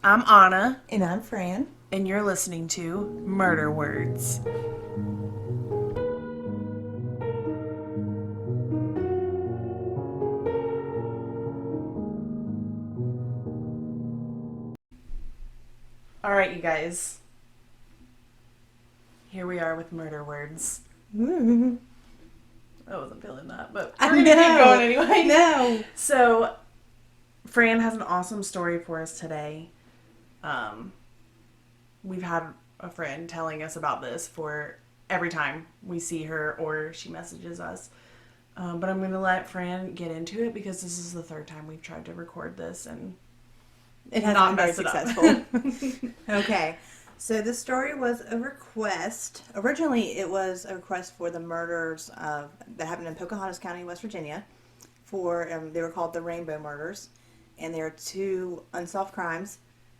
I'm Anna, And I'm Fran. and you're listening to Murder Words. All right, you guys. Here we are with Murder Words. Ooh. I wasn't feeling that, but I we're going to keep know. going anyway. No. So, Fran has an awesome story for us today. We've had a friend telling us about this for every time we see her or she messages us. But I'm going to let Fran get into it because this is the third time we've tried to record this and It hasn't not been very mess it successful. up. Okay. So the story was a request. Originally, it was a request for the murders that happened in Pocahontas County, West Virginia. They were called the Rainbow Murders, and they are two unsolved crimes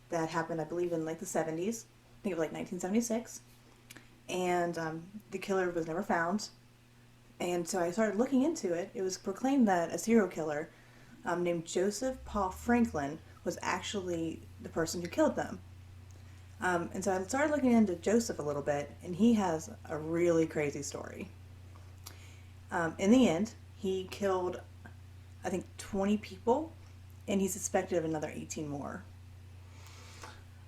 that happened, I believe, in like the 70s. I think it was like 1976. And the killer was never found. And so I started looking into it. It was proclaimed that a serial killer named Joseph Paul Franklin was actually the person who killed them. And so I started looking into Joseph a little bit, and he has a really crazy story. In the end, he killed, I think, 20 people, and he's suspected of another 18 more.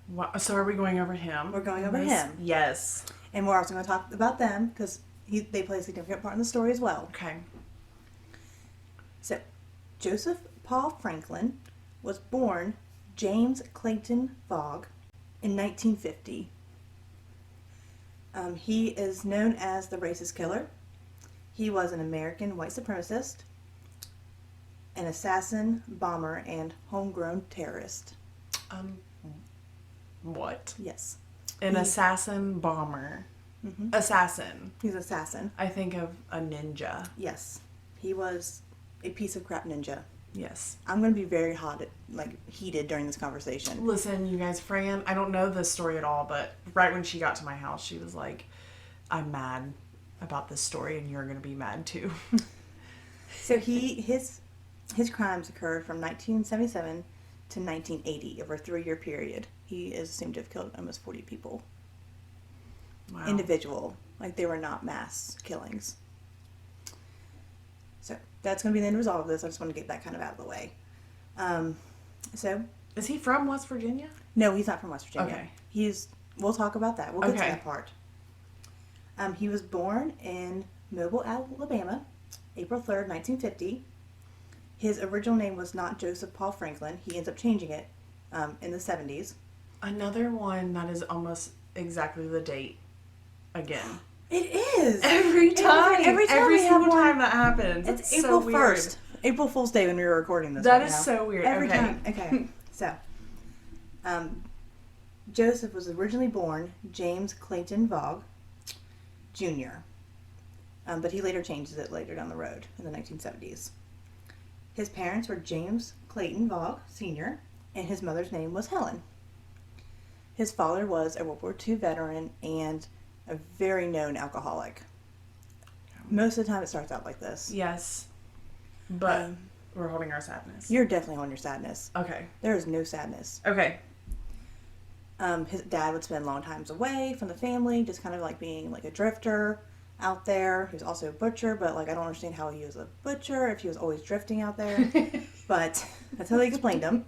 Wow. So are we going over him? We're going over him. Yes. And we're also going to talk about them because they play a significant part in the story as well. Okay. So, Joseph Paul Franklin was born James Clayton Fogg in 1950. He is known as the racist killer. He was an American white supremacist, an assassin, bomber, and homegrown terrorist. Um, what? Yes. An assassin bomber. Mm-hmm. Assassin. He's an assassin. I think of a ninja. Yes. He was a piece of crap ninja. Yes. I'm going to be very heated during this conversation. Listen, you guys, Fran, I don't know this story at all, but right when she got to my house, she was like, I'm mad about this story, and you're going to be mad too. So his crimes occurred from 1977 to 1980, over a 3-year period. He is assumed to have killed almost 40 people. Wow. Individual. Like, they were not mass killings. So that's going to be the end result of this. I just want to get that kind of out of the way. So Is he from West Virginia? no, he's not from West Virginia. Okay. We'll talk about that. We'll get to Okay. that part. He was born in Mobile, Alabama, April 3rd, 1950. His original name was not Joseph Paul Franklin. He ends up changing it in the 70s. Another one that is almost exactly the date again. It is! Every time. Every single time that happens. It's so April weird. 1st. April Fool's Day when we were recording this. That right is now. so weird. Every Okay. time. Okay. So, Joseph was originally born James Clayton Fogg Jr., but he later changes it later down the road in the 1970s. His parents were James Clayton Fogg Sr., and his mother's name was Helen. His father was a World War II veteran and a very known alcoholic. Most of the time it starts out like this. Yes. But we're holding our sadness. You're definitely on your sadness. Okay. There is no sadness. Okay. His dad would spend long times away from the family, just kind of like being like a drifter out there. He was also a butcher, but like I don't understand how he was a butcher if he was always drifting out there. But that's how they explained him.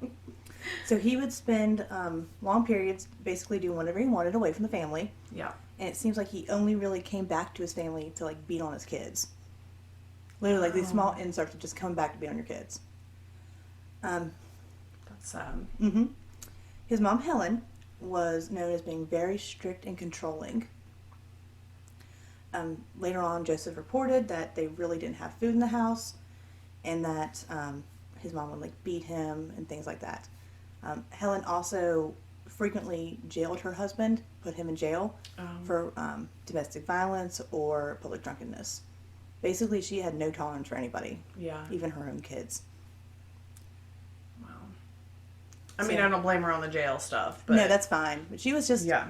So he would spend long periods basically doing whatever he wanted away from the family. Yeah. And it seems like he only really came back to his family to like beat on his kids. Literally, like these small inserts of just coming back to beat on your kids. That's sad. Mm-hmm. His mom, Helen, was known as being very strict and controlling. Later on, Joseph reported that they really didn't have food in the house, and that his mom would like beat him and things like that. Helen also frequently jailed her husband, put him in jail for domestic violence or public drunkenness. Basically, she had no tolerance for anybody, Yeah. even her own kids. Wow. I mean, I don't blame her on the jail stuff, but No, that's fine. But she was just yeah.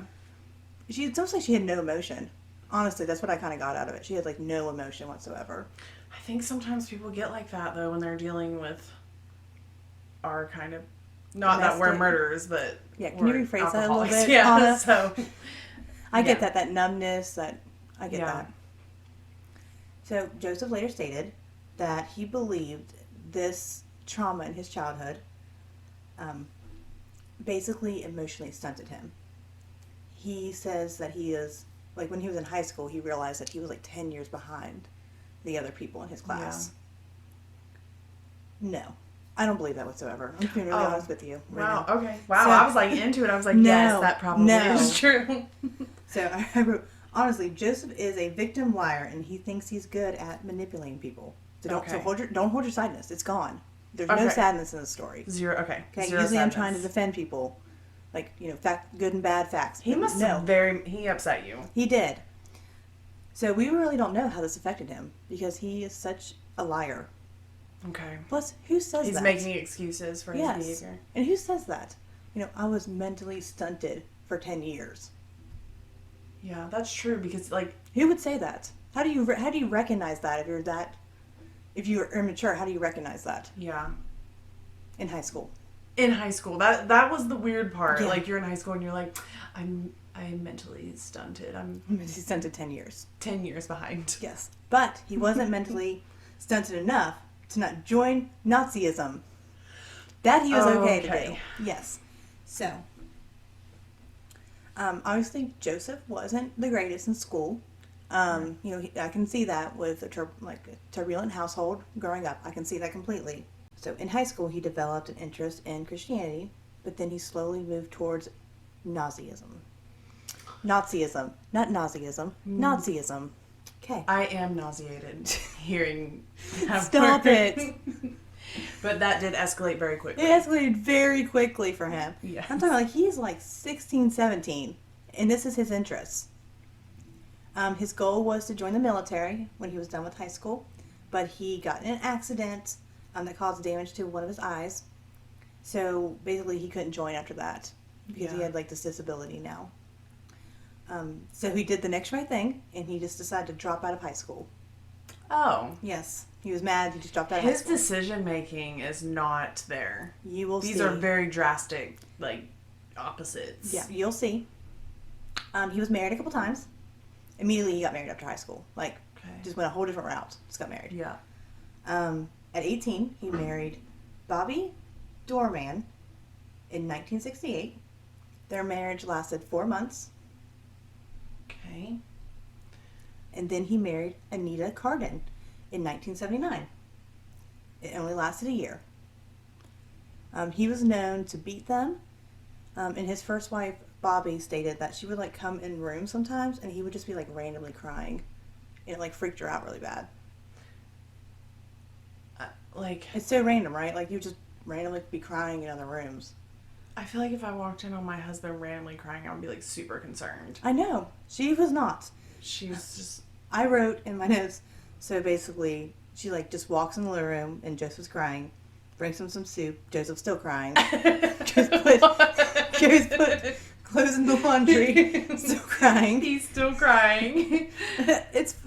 it's almost like she had no emotion. Honestly, that's what I kind of got out of it. She had like no emotion whatsoever. I think sometimes people get like that though when they're dealing with our kind of Not that we're murderers, but yeah. Can you rephrase that a little bit? Yeah. Anna? So I get that numbness. I get yeah. that. So Joseph later stated that he believed this trauma in his childhood basically emotionally stunted him. He says that he is, like, when he was in high school, he realized that he was like 10 years behind the other people in his class. Yeah. No. I don't believe that whatsoever. I'm being really honest with you. Right wow. Now. Okay. Wow. So, I was like into it. I was like, yes, that probably is true. So I wrote, honestly, Joseph is a victim liar, and he thinks he's good at manipulating people. So don't hold your sadness. It's gone. There's no sadness in the story. Zero. Okay. Okay. Zero Usually sadness. I'm trying to defend people, like, good and bad facts. He must have he upset you. He did. So we really don't know how this affected him because he is such a liar. Okay. Plus, who says He's that? making excuses for his behavior. And who says that? I was mentally stunted for 10 years. Yeah, that's true because, like, who would say that? How do you recognize that if you're immature? How do you recognize that? Yeah. In high school. In high school, that was the weird part. Yeah. Like, you're in high school and you're like, I'm mentally stunted. I'm mentally stunted 10 years. 10 years behind. Yes, but he wasn't mentally stunted enough to not join Nazism. That he was okay to do. Yes. So, obviously Joseph wasn't the greatest in school. I can see that with a turbulent household growing up. I can see that completely. So in high school, he developed an interest in Christianity, but then he slowly moved towards Nazism. Not Nazism. Nazism. Okay. I am nauseated hearing that Stop word. it. But that did escalate very quickly. It escalated very quickly for him. Yeah. I'm talking he's like 16, 17, and this is his interest. His goal was to join the military when he was done with high school, but he got in an accident that caused damage to one of his eyes. So basically he couldn't join after that because he had this disability now. So he did the next right thing, and he just decided to drop out of high school. Oh. Yes. He was mad. He just dropped out of high school. His decision-making is not there. You will see. These are very drastic, opposites. Yeah, you'll see. He was married a couple times. Immediately he got married after high school. Just went a whole different route. Just got married. Yeah. At 18, he married Bobby Dorman in 1968. Their marriage lasted 4 months. Okay. And then he married Anita Carden in 1979. It only lasted a year. He was known to beat them. And his first wife, Bobby, stated that she would come in rooms sometimes and he would just be randomly crying. And it freaked her out really bad. It's so random, right? You just randomly be crying in other rooms. I feel like if I walked in on my husband randomly crying, I would be super concerned. I know. She was not. She was just... I wrote in my notes, so basically, she just walks in the living room and Joseph's crying, brings him some soup, Joseph's still crying, goes put clothes in the laundry, still crying. He's still crying.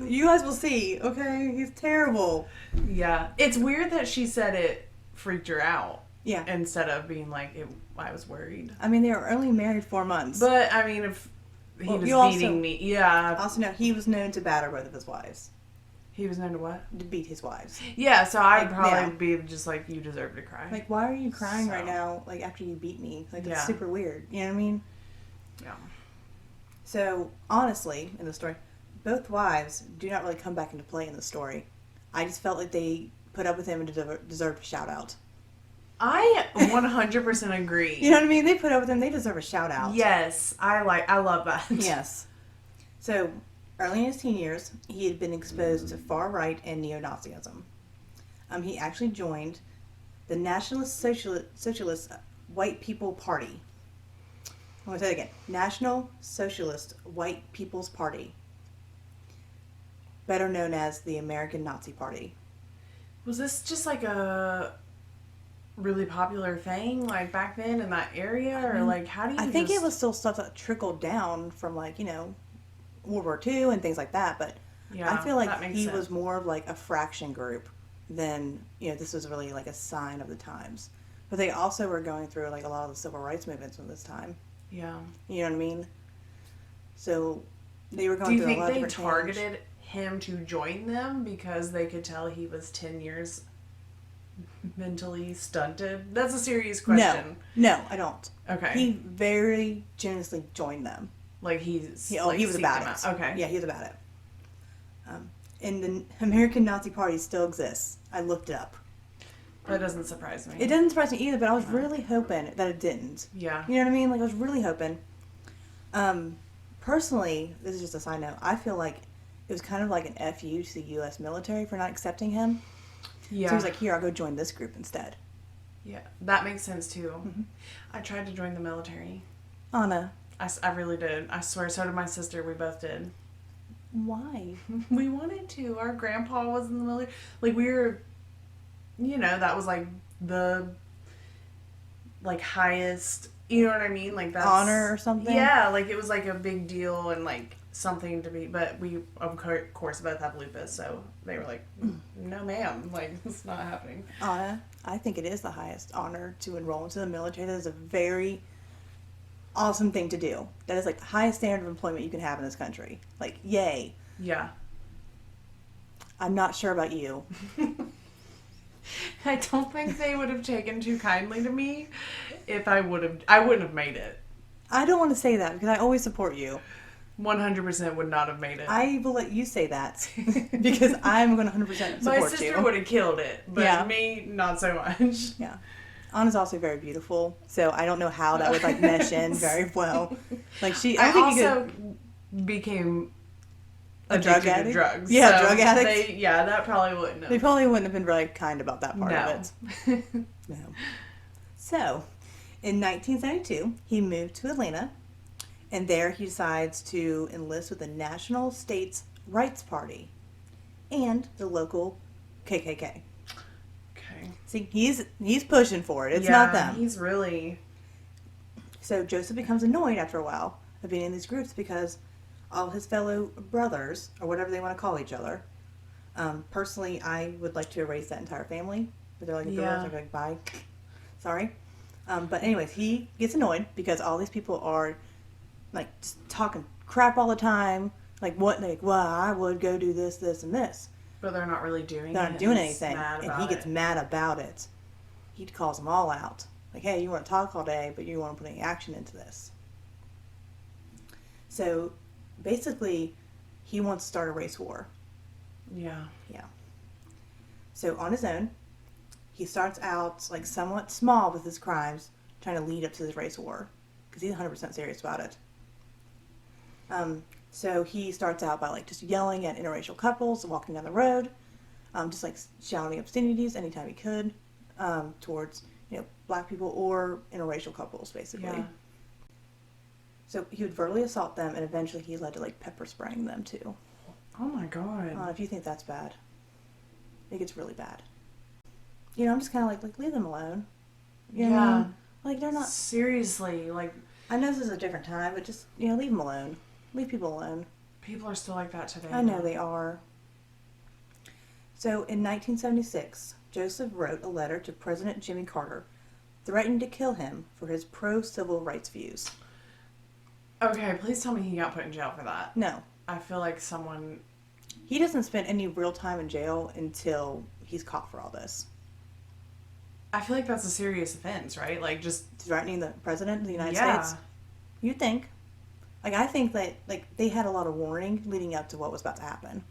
You guys will see, okay? He's terrible. Yeah. It's weird that she said it freaked her out. Yeah. Instead of being I was worried. I mean, they were only married 4 months. But, I mean, if he was beating me, yeah. Also, no, he was known to batter both of his wives. He was known to what? To beat his wives. Yeah, so I'd probably be just you deserve to cry. Why are you crying right now, after you beat me? That's super weird. You know what I mean? Yeah. So, honestly, in the story, both wives do not really come back into play in the story. I just felt like they put up with him and deserved a shout out. I 100% agree. You know what I mean? They put up with him. They deserve a shout out. Yes. I love that. Yes. So, early in his teen years, he had been exposed to far-right and neo-Nazism. He actually joined the Nationalist Socialist White People Party. I'm going to say it again. National Socialist White People's Party. Better known as the American Nazi Party. Was this just a really popular thing back then in that area? Or how do you I think it was still stuff that trickled down from World War II and things like that, but yeah, I feel like he was more of a fraction group than, this was really a sign of the times. But they also were going through like a lot of the civil rights movements at this time. Yeah. You know what I mean? So they were Do going you through a think lot of they different targeted him to join them because they could tell he was 10 years mentally stunted? That's a serious question. No, I don't. Okay. He very generously joined them. Like he's He like, was about it. Okay. Yeah, he was about it. And the American Nazi Party still exists. I looked it up. That doesn't surprise me. It doesn't surprise me either, but I was really hoping that it didn't. Yeah. You know what I mean? Like, I was really hoping. Personally, this is just a side note, I feel like it was kind of like an FU to the U.S. military for not accepting him. Yeah. So he was like, here, I'll go join this group instead. Yeah, that makes sense too. Mm-hmm. I tried to join the military. Anna. I really did. I swear, so did my sister. We both did. Why? We wanted to. Our grandpa was in the military. Like, we were, that was like the, like, highest, you know what I mean? Like, that's honor or something? Yeah, like, it was like a big deal and like something to be, but we, of course, both have lupus, so they were like, no ma'am, like, it's not happening. Anna, I think it is the highest honor to enroll into the military. That is a very awesome thing to do. That is like the highest standard of employment you can have in this country. Like, yay. Yeah. I'm not sure about you. I don't think they would have taken too kindly to me if I wouldn't have made it. I don't want to say that because I always support you. 100% would not have made it. I will let you say that because I'm going to 100% support you. My sister would have killed it, but me, not so much. Yeah. Anna's also very beautiful, so I don't know how that would like mesh in very well. Like I also became a drug addict. To drugs. Yeah, so drug addict. That probably wouldn't have. They probably wouldn't have been very kind about that part of it. No. So, in 1972, he moved to Atlanta, and there he decides to enlist with the National States Rights Party and the local KKK. Okay. See, he's pushing for it. It's not them. He's really. So Joseph becomes annoyed after a while of being in these groups because all his fellow brothers, or whatever they want to call each other. Personally, I would like to erase that entire family. But they're like, they're like, bye. Sorry. But anyways, he gets annoyed because all these people are like just talking crap all the time. Like, well, I would go do this, this, and this. But they're not really doing it. They're not doing anything. And he gets mad about it. He calls them all out. Like, hey, you want to talk all day, but you want to put any action into this. So, basically, he wants to start a race war. Yeah. Yeah. So, on his own, he starts out, like, somewhat small with his crimes, trying to lead up to this race war. Because he's 100% serious about it. So he starts out by like just yelling at interracial couples walking down the road, just like shouting obscenities anytime he could towards black people or interracial couples basically. Yeah. So he would verbally assault them, and eventually he led to like pepper spraying them too. Oh my god! If you think that's bad, it gets really bad. I'm just kind of like leave them alone. You know what I mean? Like they're not seriously like. I know this is a different time, but just leave them alone. Leave people alone. People are still like that today. I know they are. So in 1976, Joseph wrote a letter to President Jimmy Carter threatening to kill him for his pro-civil rights views. Okay, please tell me he got put in jail for that. No. I feel like someone... He doesn't spend any real time in jail until he's caught for all this. I feel like that's a serious offense, right? Like just... Threatening the president of the United States? You'd think. Like, I think that, like, they had a lot of warning leading up to what was about to happen.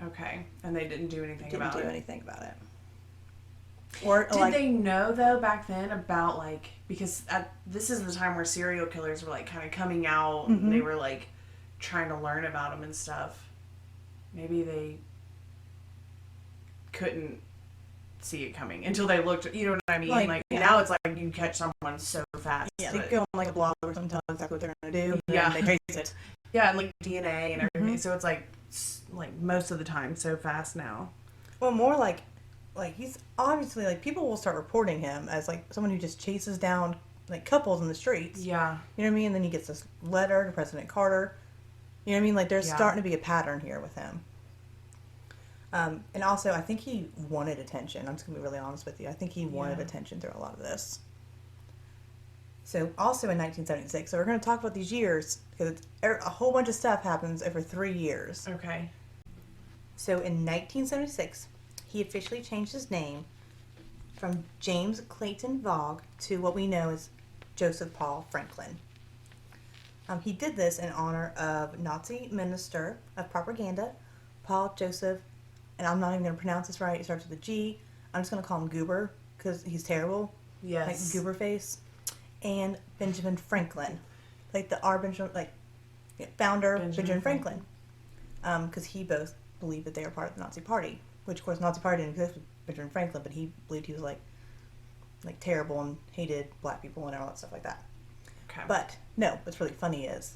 Okay. And they didn't do anything about it? Didn't do anything about it. Or, did they know, though, back then about, like... Because this is the time where serial killers were, like, kind of coming out. Mm-hmm. And they were, like, trying to learn about them and stuff. Maybe they couldn't see it coming until they looked... You know what I mean? Like now it's like you catch someone so fast. Yeah, they go on, like, a blog or something, tell exactly what they're going to do. Yeah. And they trace it. Yeah, and, like, DNA and everything. Mm-hmm. So it's, like, most of the time so fast now. Well, more like he's obviously, like, people will start reporting him as, like, someone who just chases down, like, couples in the streets. Yeah. You know what I mean? And then he gets this letter to President Carter. You know what I mean? Like, there's starting to be a pattern here with him. And also, I think he wanted attention. I'm just going to be really honest with you. I think he wanted Yeah. attention through a lot of this. So, also in 1976, so we're going to talk about these years because a whole bunch of stuff happens over 3 years. Okay. So, in 1976, he officially changed his name from James Clayton Vogue to what we know as Joseph Paul Franklin. He did this in honor of Nazi minister of propaganda, Paul Joseph, and I'm not even going to pronounce this right, it starts with a G. I'm just going to call him Goober because he's terrible. Yes. Like Goober face. And Benjamin Franklin. Like the founder, Benjamin Franklin. Because he both believed that they were part of the Nazi Party. Which, of course, the Nazi Party didn't exist with Benjamin Franklin, but he believed he was like terrible and hated black people and all that stuff like that. Okay. But, no, what's really funny is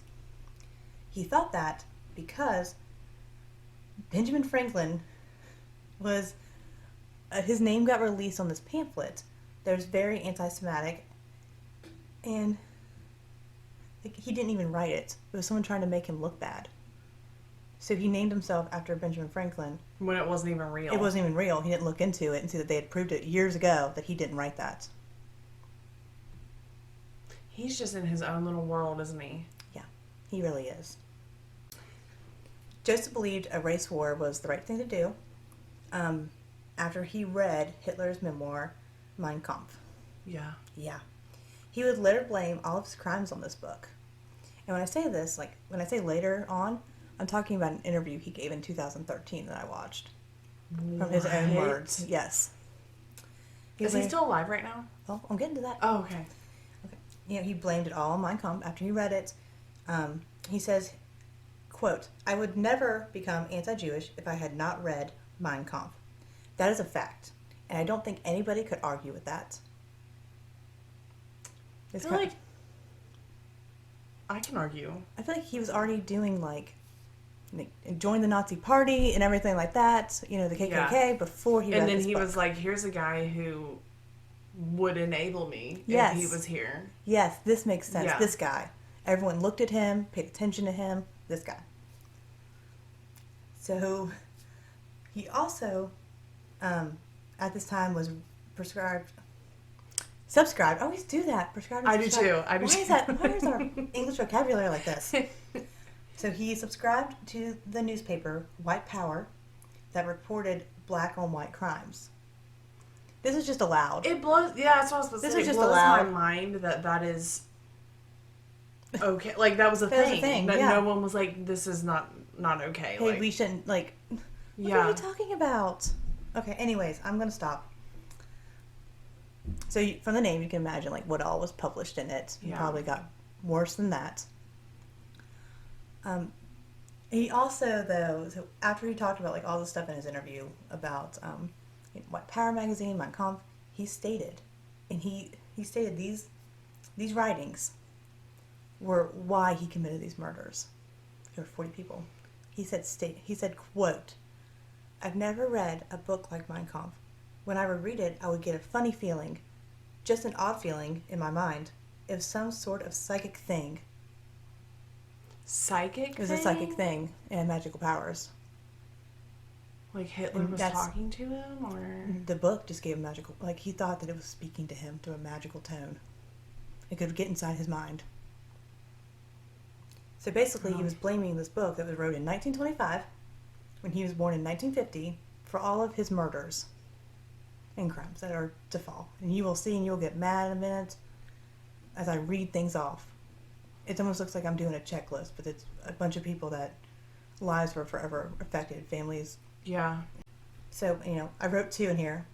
he thought that because Benjamin Franklin was, his name got released on this pamphlet that was very anti-Semitic, and he didn't even write it. It was someone trying to make him look bad. So he named himself after Benjamin Franklin. When it wasn't even real. It wasn't even real. He didn't look into it and see that they had proved it years ago that he didn't write that. He's just in his own little world, isn't he? Yeah, he really is. Joseph believed a race war was the right thing to do after he read Hitler's memoir, Mein Kampf. Yeah. Yeah. He would later blame all of his crimes on this book. And when I say this, when I say later on, I'm talking about an interview he gave in 2013 that I watched. From his own words. Yes. Is he still alive right now? Well, I'm getting to that. Oh, okay. He blamed it all on Mein Kampf after he read it. He says, quote, "I would never become anti-Jewish if I had not read Mein Kampf. That is a fact. And I don't think anybody could argue with that." I feel like I can argue. I feel like he was already doing join the Nazi Party and everything like that, the KKK, before he read And then this he book. was like, here's a guy who would enable me Yes. if he was here. Yes, this makes sense. Yeah. This guy. Everyone looked at him, paid attention to him. This guy. So, he also, at this time, was subscribed. I always do that. Prescribed. I do too. Why is that? Why is our English vocabulary like this? So he subscribed to the newspaper White Power that reported black on white crimes. This is just allowed. It blows. Yeah, that's what I was supposed to say. This is just it blows allowed. my mind that is okay. Like that was a That was a thing. thing, That yeah. no one was like, this is not okay. Hey, we shouldn't What Yeah. are you talking about? Okay. Anyways, I'm gonna stop. So from the name, you can imagine what all was published in it. It Yeah. probably got worse than that. He also, though, so after he talked about all the stuff in his interview about White Power magazine, Mein Kampf, he stated, and he stated these writings were why he committed these murders. There were 40 people. He said, quote, "I've never read a book like Mein Kampf. When I would read it, I would get a funny feeling, just an odd feeling in my mind, of some sort of psychic thing." Psychic. It was a psychic thing and had magical powers. Like Hitler And was talking to him, or The book just gave him magical. He thought that it was speaking to him through a magical tone. It could get inside his mind. So basically, he was blaming this book that was wrote in 1925, when he was born in 1950, for all of his murders and crimes that are to fall. And you will see, and you'll get mad in a minute as I read things off. It almost looks like I'm doing a checklist, but it's a bunch of people that lives were forever affected, families. yeah. So, I wrote 2 in here.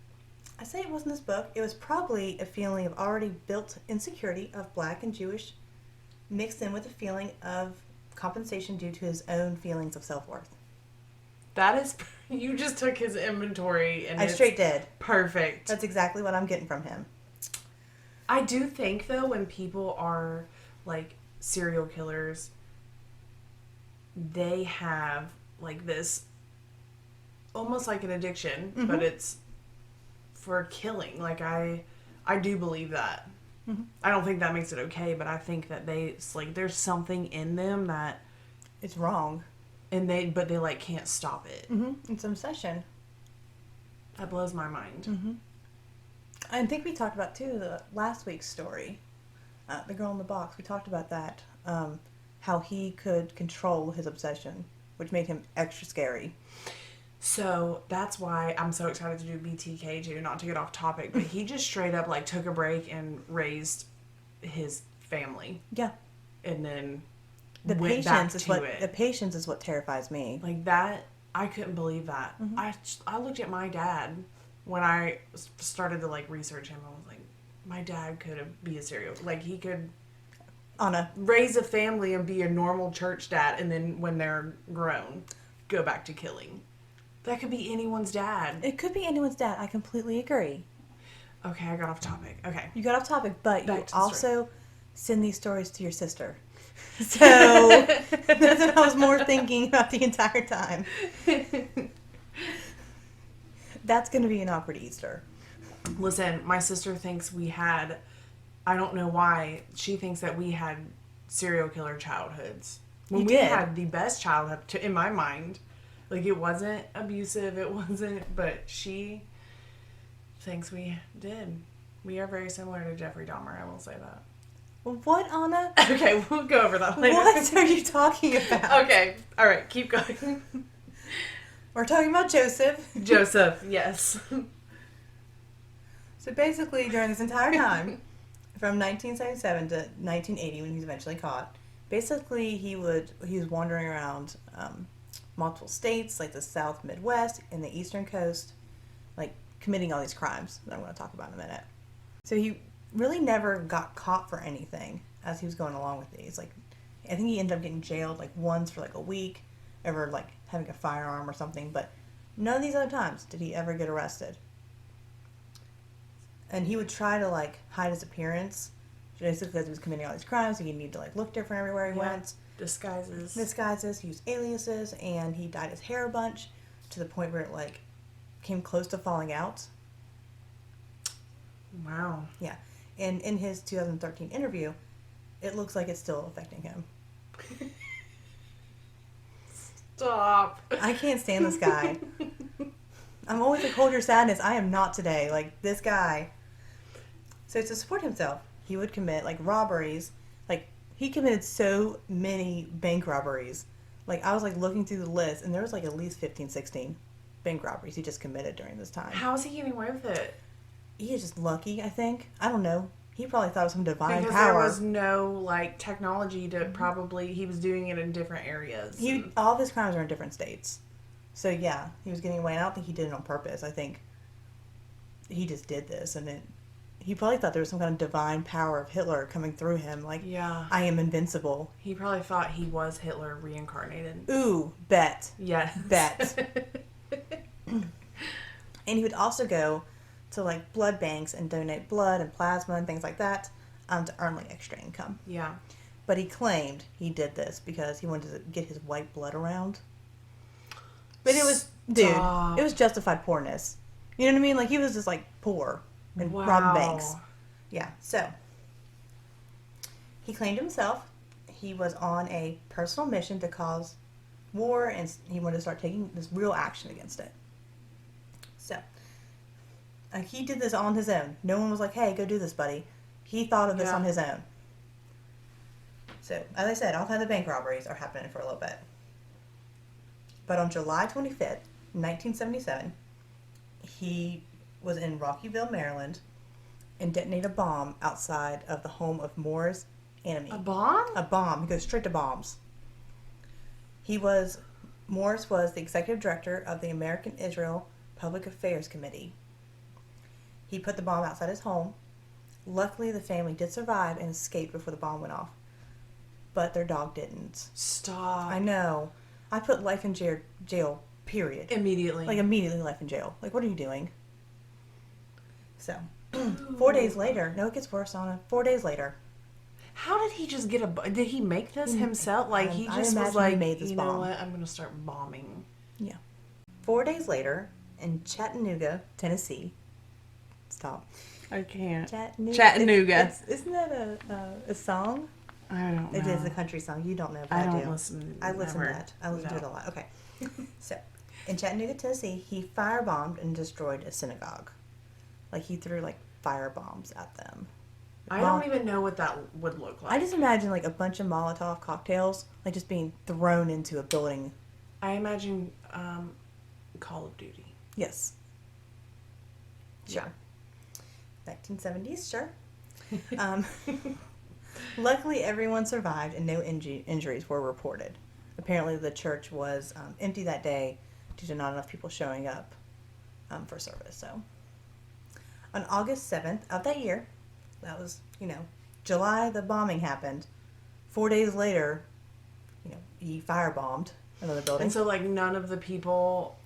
I say it wasn't this book. It was probably a feeling of already built insecurity of black and Jewish, mixed in with a feeling of compensation due to his own feelings of self-worth. That is, you just took his inventory and I straight did. Perfect. That's exactly what I'm getting from him. I do think though, when people are serial killers, they have this almost like an addiction, Mm-hmm. but it's for killing. I do believe that. Mm-hmm. I don't think that makes it okay, but I think that there's something in them that It's wrong. but they can't stop it. Mm-hmm. It's an obsession. That blows my mind. Mm-hmm. I think we talked about, too, the last week's story. The girl in the box. We talked about that. How he could control his obsession, which made him extra scary. So that's why I'm so excited to do BTK too, not to get off topic, but he just straight up like took a break and raised his family. Yeah. And then the went back patience to it. The patience is what terrifies me. Like that, I couldn't believe that. Mm-hmm. I looked at my dad when I started to like research him. I was like, my dad could be a serial, like he could raise a family and be a normal church dad, and then when they're grown, go back to killing. That could be anyone's dad. It could be anyone's dad. I completely agree. Okay, I got off topic. Okay. You got off topic, but Back you to the story. also send these stories to your sister. So that's what I was more thinking about the entire time. That's going to be an awkward Easter. Listen, my sister thinks we had, I don't know why, she thinks that we had serial killer childhoods. When we had the best childhood, in my mind. Like, it wasn't abusive, it wasn't, but she thinks we did. We are very similar to Jeffrey Dahmer, I will say that. What, Anna? Okay, we'll go over that later. What are you talking about? Okay, alright, keep going. We're talking about Joseph. Joseph, yes. So basically, during this entire time, from 1977 to 1980, when he was eventually caught, basically he was wandering around multiple states, like the South Midwest and the Eastern Coast, like committing all these crimes that I'm going to talk about in a minute. So he really never got caught for anything as he was going along with these. Like, I think he ended up getting jailed like once for like a week over like having a firearm or something, but none of these other times did he ever get arrested. And he would try to like hide his appearance, basically because he was committing all these crimes, so he'd need to like look different everywhere he went. Disguises, used aliases, and he dyed his hair a bunch to the point where it like came close to falling out. Wow. Yeah. And in his 2013 interview, it looks like it's still affecting him. Stop. I can't stand this guy. I'm always like, hold your sadness. I am not today. Like, this guy. So to support himself, he would commit like robberies. Like, he committed so many bank robberies. Like, I was like looking through the list, and there was like at least 15, 16 bank robberies he just committed during this time. How is he getting away with it? He is just lucky, I think. I don't know. He probably thought it was some divine because power. There was no like technology to probably. He was doing it in different areas. All of his crimes are in different states. So yeah, he was getting away. And I don't think he did it on purpose. I think he just did this, and he probably thought there was some kind of divine power of Hitler coming through him. Like, yeah, I am invincible. He probably thought he was Hitler reincarnated. Ooh, bet. Yes. Bet. And he would also go to like blood banks and donate blood and plasma and things like that to earn like extra income. Yeah. But he claimed he did this because he wanted to get his white blood around. But it was, dude, it was justified poorness. You know what I mean? Like, he was just like poor and robbing banks. Yeah. So he claimed himself he was on a personal mission to cause war, and he wanted to start taking this real action against it. So he did this on his own. No one was like, hey, go do this, buddy. He thought of this on his own. So, as I said, all kinds of bank robberies are happening for a little bit. But on July 25th, 1977, he was in Rockyville, Maryland, and detonated a bomb outside of the home of Moore's enemy. A bomb? A bomb. He goes straight to bombs. Morris was the executive director of the American Israel Public Affairs Committee. He put the bomb outside his home. Luckily, the family did survive and escaped before the bomb went off. But their dog didn't. Stop. I know. I put life in jail, period. Immediately. Like, immediately life in jail. Like, what are you doing? So, 4 days later, no, it gets worse, Anna. 4 days later. How did he just get did he make this himself? Like, he just was like, made this you bomb. know what, I'm going to start bombing. Yeah. 4 days later, in Chattanooga, Tennessee. Stop. I can't. Chattanooga. Isn't that a song? I don't know. It is a country song. You don't know, but I do. Listen. I listen never. to that. I listen to it a lot. Okay. So, In Chattanooga, Tennessee, he firebombed and destroyed a synagogue. Like, he threw, like, fire bombs at them. I don't even know what that would look like. I just imagine, like, a bunch of Molotov cocktails, like, just being thrown into a building. I imagine Call of Duty. Yes. Sure. 1970s, sure. Luckily, everyone survived and no injuries were reported. Apparently, the church was empty that day due to not enough people showing up for service. So, on August 7th of that year, that was, July, the bombing happened. 4 days later, he firebombed another building. And so, like, none of the people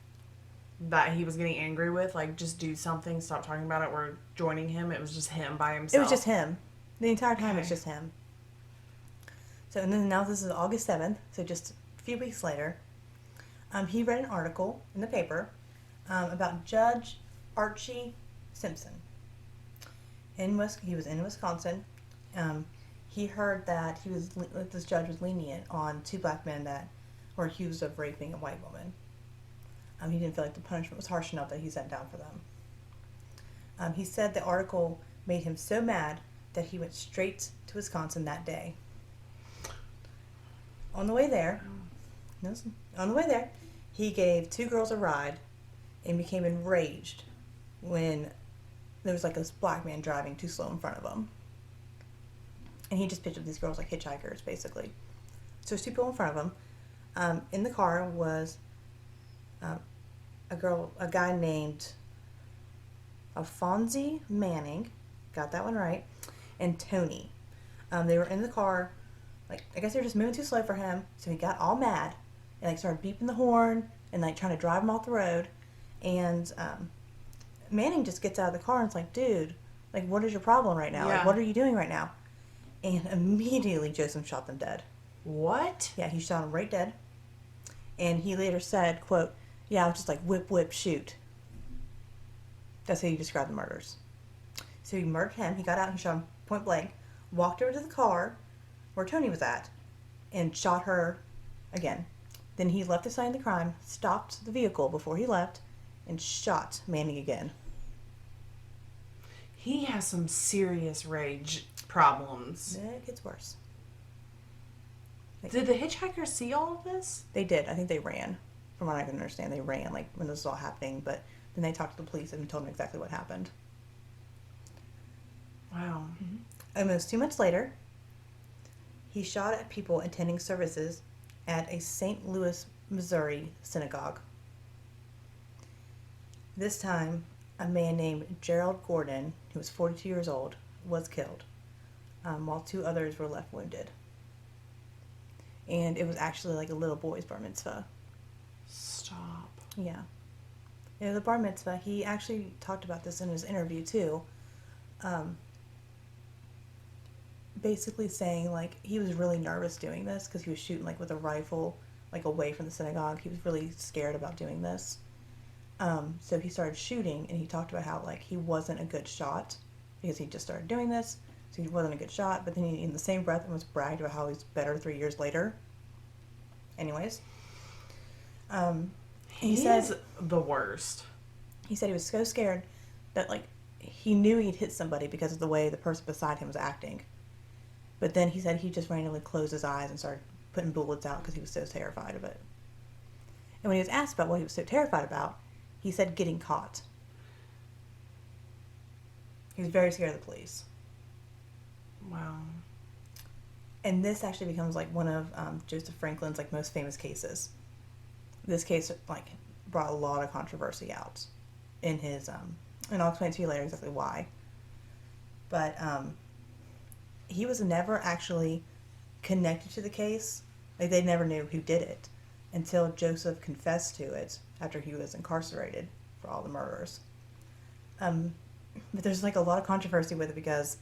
that he was getting angry with, like, just do something, stop talking about it, were joining him. It was just him by himself. It was just him. The entire time, it's just him. So, and then now this is August 7th, so just a few weeks later, he read an article in the paper about Judge Archie Simpson. He was in Wisconsin. He heard that this judge was lenient on 2 black men that were accused of raping a white woman. He didn't feel like the punishment was harsh enough that he sent down for them. He said the article made him so mad that he went straight to Wisconsin that day. On the way there, he gave 2 girls a ride and became enraged when there was like this black man driving too slow in front of him. And he just pictured these girls like hitchhikers, basically. So there's 2 people in front of him. In the car was a guy named Alphonse Manning, got that one right, and Tony. They were in the car, like, I guess they were just moving too slow for him, so he got all mad and like started beeping the horn and like trying to drive him off the road. And Manning just gets out of the car and is like, dude, like, what is your problem right now? Yeah. Like, what are you doing right now? And immediately Joseph shot them dead. What? Yeah, he shot them right dead. And he later said, quote, yeah, I was just like, whip, whip, shoot. That's how he described the murders. So he murdered him. He got out and shot him point blank, walked over to the car where Tony was at, and shot her again. Then he left the scene of the crime, stopped the vehicle before he left, and shot Manning again. He has some serious rage problems. It gets worse. Did the hitchhikers see all of this? They did. I think they ran. From what I can understand, they ran like when this was all happening, but then they talked to the police and told them exactly what happened. Wow. Mm-hmm. Almost 2 months later, he shot at people attending services at a St. Louis, Missouri synagogue. This time, a man named Gerald Gordon, who was 42 years old, was killed, while 2 others were left wounded. And it was actually like a little boy's bar mitzvah. Stop. Yeah. It was a bar mitzvah. He actually talked about this in his interview, too. Basically saying, like, he was really nervous doing this because he was shooting, like, with a rifle, like, away from the synagogue. He was really scared about doing this. So he started shooting, and he talked about how, like, he wasn't a good shot because he just started doing this, so he wasn't a good shot, but then he, in the same breath, almost bragged about how he's better 3 years later. Anyways. He said the worst. He said he was so scared that, like, he knew he'd hit somebody because of the way the person beside him was acting. But then he said he just randomly closed his eyes and started putting bullets out because he was so terrified of it. And when he was asked about what he was so terrified about, he said getting caught. He was very scared of the police. Wow. And this actually becomes like one of Joseph Franklin's like most famous cases. This case like brought a lot of controversy out in his and I'll explain to you later exactly why. But he was never actually connected to the case. Like, they never knew who did it until Joseph confessed to it after he was incarcerated for all the murders. But there's like a lot of controversy with it because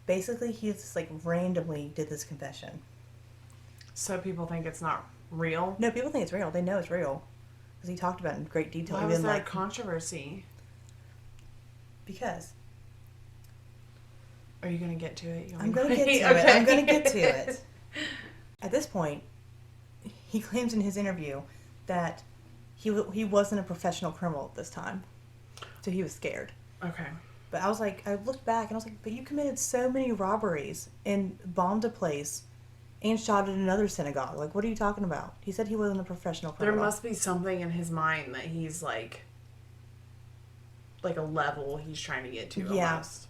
basically he just like randomly did this confession. So people think it's not real? No, people think it's real. They know it's real because he talked about it in great detail. Why was there like controversy? Because. Are you going to get to it? I'm going to get to it. I'm going to get to it. At this point, he claims in his interview that he wasn't a professional criminal at this time, so he was scared. Okay. But I was like, I looked back and I was like, but you committed so many robberies and bombed a place and shot at another synagogue. Like, what are you talking about? He said he wasn't a professional criminal. There must be something in his mind that he's like a level he's trying to get to almost.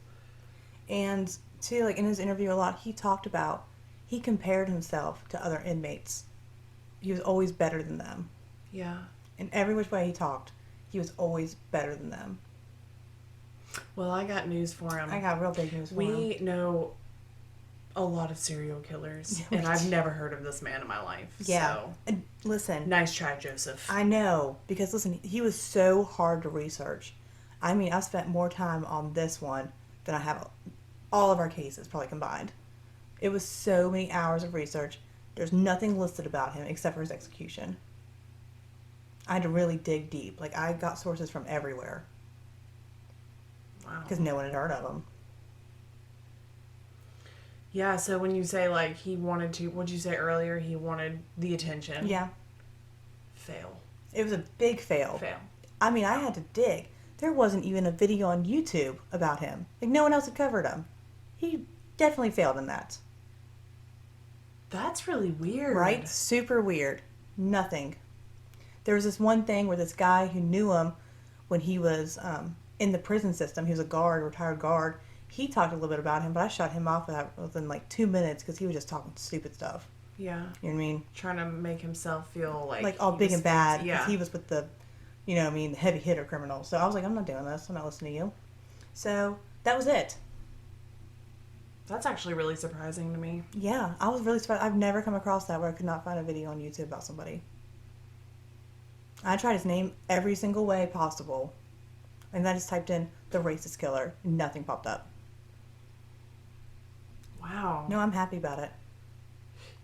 And too, like in his interview a lot, he talked about, he compared himself to other inmates. He was always better than them. Yeah. In every which way he talked, he was always better than them. Well, I got news for him. I got real big news for him. We know a lot of serial killers, and I've never heard of this man in my life. Yeah. So. And listen. Nice try, Joseph. I know. Because, listen, he was so hard to research. I mean, I've spent more time on this one than I have all of our cases probably combined. It was so many hours of research. There's nothing listed about him except for his execution. I had to really dig deep. Like, I got sources from everywhere. Wow. Because no one had heard of him. Yeah, so when you say, like, he wanted to... What'd you say earlier? He wanted the attention. Yeah. Fail. It was a big fail. Fail. I mean, I had to dig. There wasn't even a video on YouTube about him. Like, no one else had covered him. He definitely failed in that. That's really weird. Right? Super weird. Nothing. There was this one thing where this guy who knew him when he was in the prison system, he was a guard, retired guard, he talked a little bit about him, but I shut him off within like 2 minutes because he was just talking stupid stuff. Yeah. You know what I mean? Trying to make himself feel like all big and bad. Yeah. Because he was with the, you know what I mean, the heavy hitter criminals. So I was like, I'm not doing this. I'm not listening to you. So that was it. That's actually really surprising to me. Yeah, I was really surprised. I've never come across that where I could not find a video on YouTube about somebody. I tried his name every single way possible. And I just typed in the racist killer and nothing popped up. Wow. No, I'm happy about it.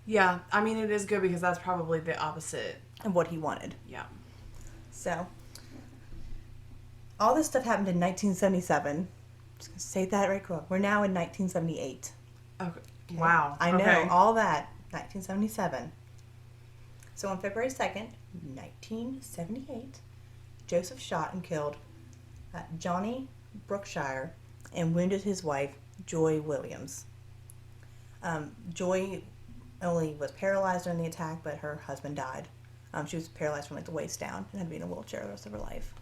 Yeah, I mean, it is good because that's probably the opposite. Of what he wanted. Yeah. So, all this stuff happened in 1977. Just going to say that right quick. We're now in 1978. Okay. Wow. I know, okay. all that. 1977. So on February 2nd, 1978, Joseph shot and killed Johnny Brookshire and wounded his wife, Joy Williams. Joy only was paralyzed during the attack, but her husband died. She was paralyzed from like the waist down and had to be in a wheelchair the rest of her life.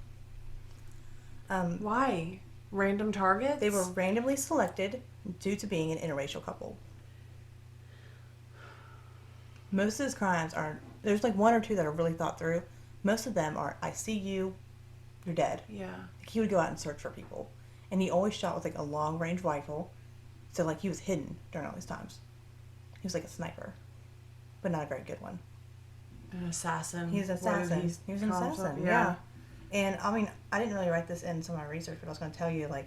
Why? Random targets? They were randomly selected due to being an interracial couple. Most of his crimes are, there's like one or two that are really thought through. Most of them are, I see you, you're dead. Yeah. Like, he would go out and search for people. And he always shot with like a long range rifle. So like he was hidden during all these times. He was like a sniper. But not a very good one. An assassin. He was an assassin. He was an assassin, yeah. And I mean, I didn't really write this in some of my research, but I was going to tell you, like,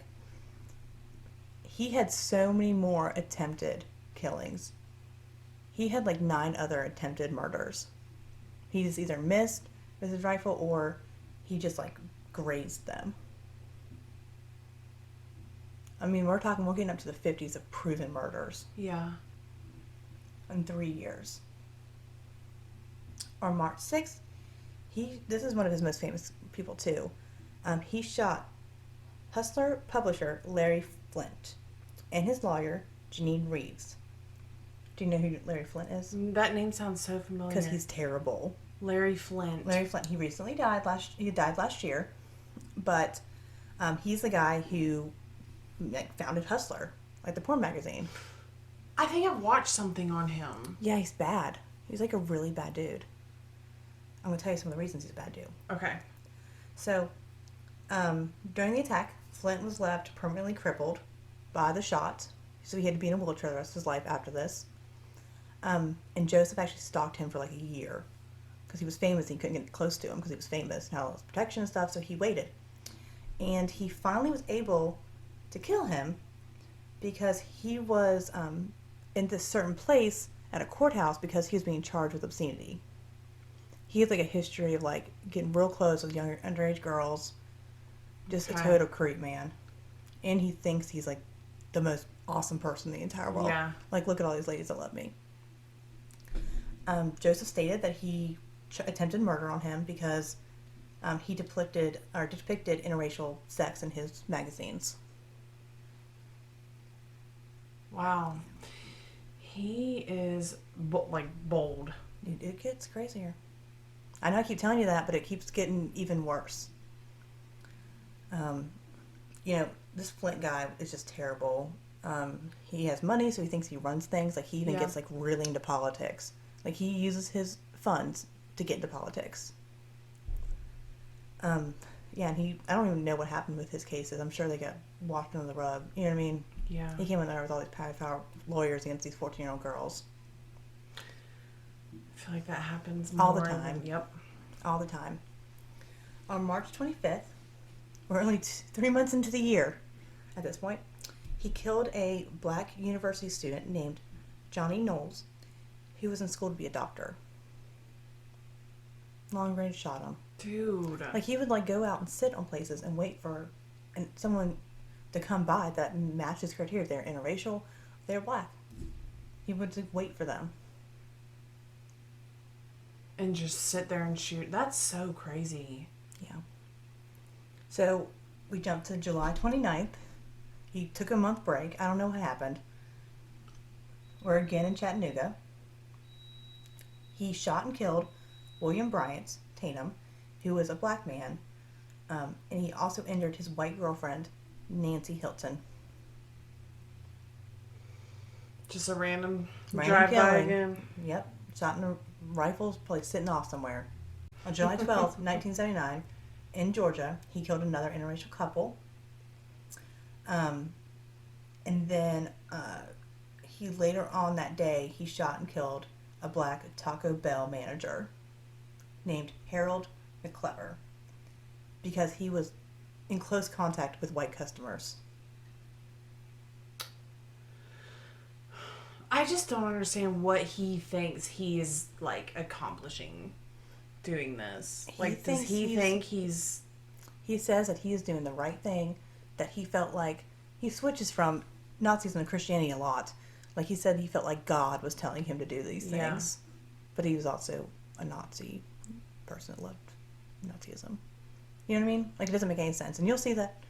he had so many more attempted killings. He had like 9 other attempted murders. He just either missed with his rifle or he just like grazed them. I mean, we're getting up to the 50s of proven murders. Yeah. In 3 years. On March 6th, this is one of his most famous people too. He shot Hustler publisher Larry Flint and his lawyer Janine Reeves. Do you know who Larry Flint is? That name sounds so familiar. Because he's terrible. Larry Flint. Larry Flint. He recently died last year, but he's the guy who founded Hustler, like the porn magazine. I think I've watched something on him. Yeah, he's bad. He's like a really bad dude. I'm going to tell you some of the reasons he's a bad dude. Okay. So, during the attack, Flint was left permanently crippled by the shot, so he had to be in a wheelchair the rest of his life after this. And Joseph actually stalked him for like a year because he was famous and he couldn't get close to him because he was famous and had all this protection and stuff, so he waited. And he finally was able to kill him because he was in this certain place at a courthouse because he was being charged with obscenity. He has like a history of like getting real close with younger underage girls. Just a total creep, man. And he thinks he's like the most awesome person in the entire world. Yeah. Like, look at all these ladies that love me. Joseph stated that he attempted murder on him because He depicted interracial sex in his magazines. Wow. He is bold. It gets crazier. I know I keep telling you that, but it keeps getting even worse. This Flint guy is just terrible. He has money, so he thinks he runs things. Like, he even gets, like, really into politics. Like, he uses his funds to get into politics. And I don't even know what happened with his cases. I'm sure they got washed under the rug. You know what I mean? Yeah. He came in there with all these power lawyers against these 14-year-old girls. I feel like that happens all the time. Yep. All the time. On March 25th, we're only 3 months into the year at this point, he killed a black university student named Johnny Knowles, who was in school to be a doctor. Long range shot him. Dude. Like, he would, like, go out and sit on places and wait for someone to come by that matched his criteria. If they're interracial, if they're black. He would just wait for them. And just sit there and shoot. That's so crazy. Yeah. So, we jumped to July 29th. He took a month break. I don't know what happened. We're again in Chattanooga. He shot and killed William Bryant Tatum, who was a black man. And he also injured his white girlfriend, Nancy Hilton. Just a random drive-by again. Yep. Shot in a rifle, probably sitting off somewhere. On July 12th, 1979, in Georgia, he killed another interracial couple. And then he later on that day, he shot and killed a black Taco Bell manager named Harold McClever because he was in close contact with white customers. I just don't understand what he thinks he is, like, accomplishing doing this. Like, does he think he's... He says that he is doing the right thing, that he felt like... He switches from Nazism to Christianity a lot. Like, he said he felt like God was telling him to do these things. Yeah. But he was also a Nazi person that loved Nazism. You know what I mean? Like, it doesn't make any sense. And you'll see that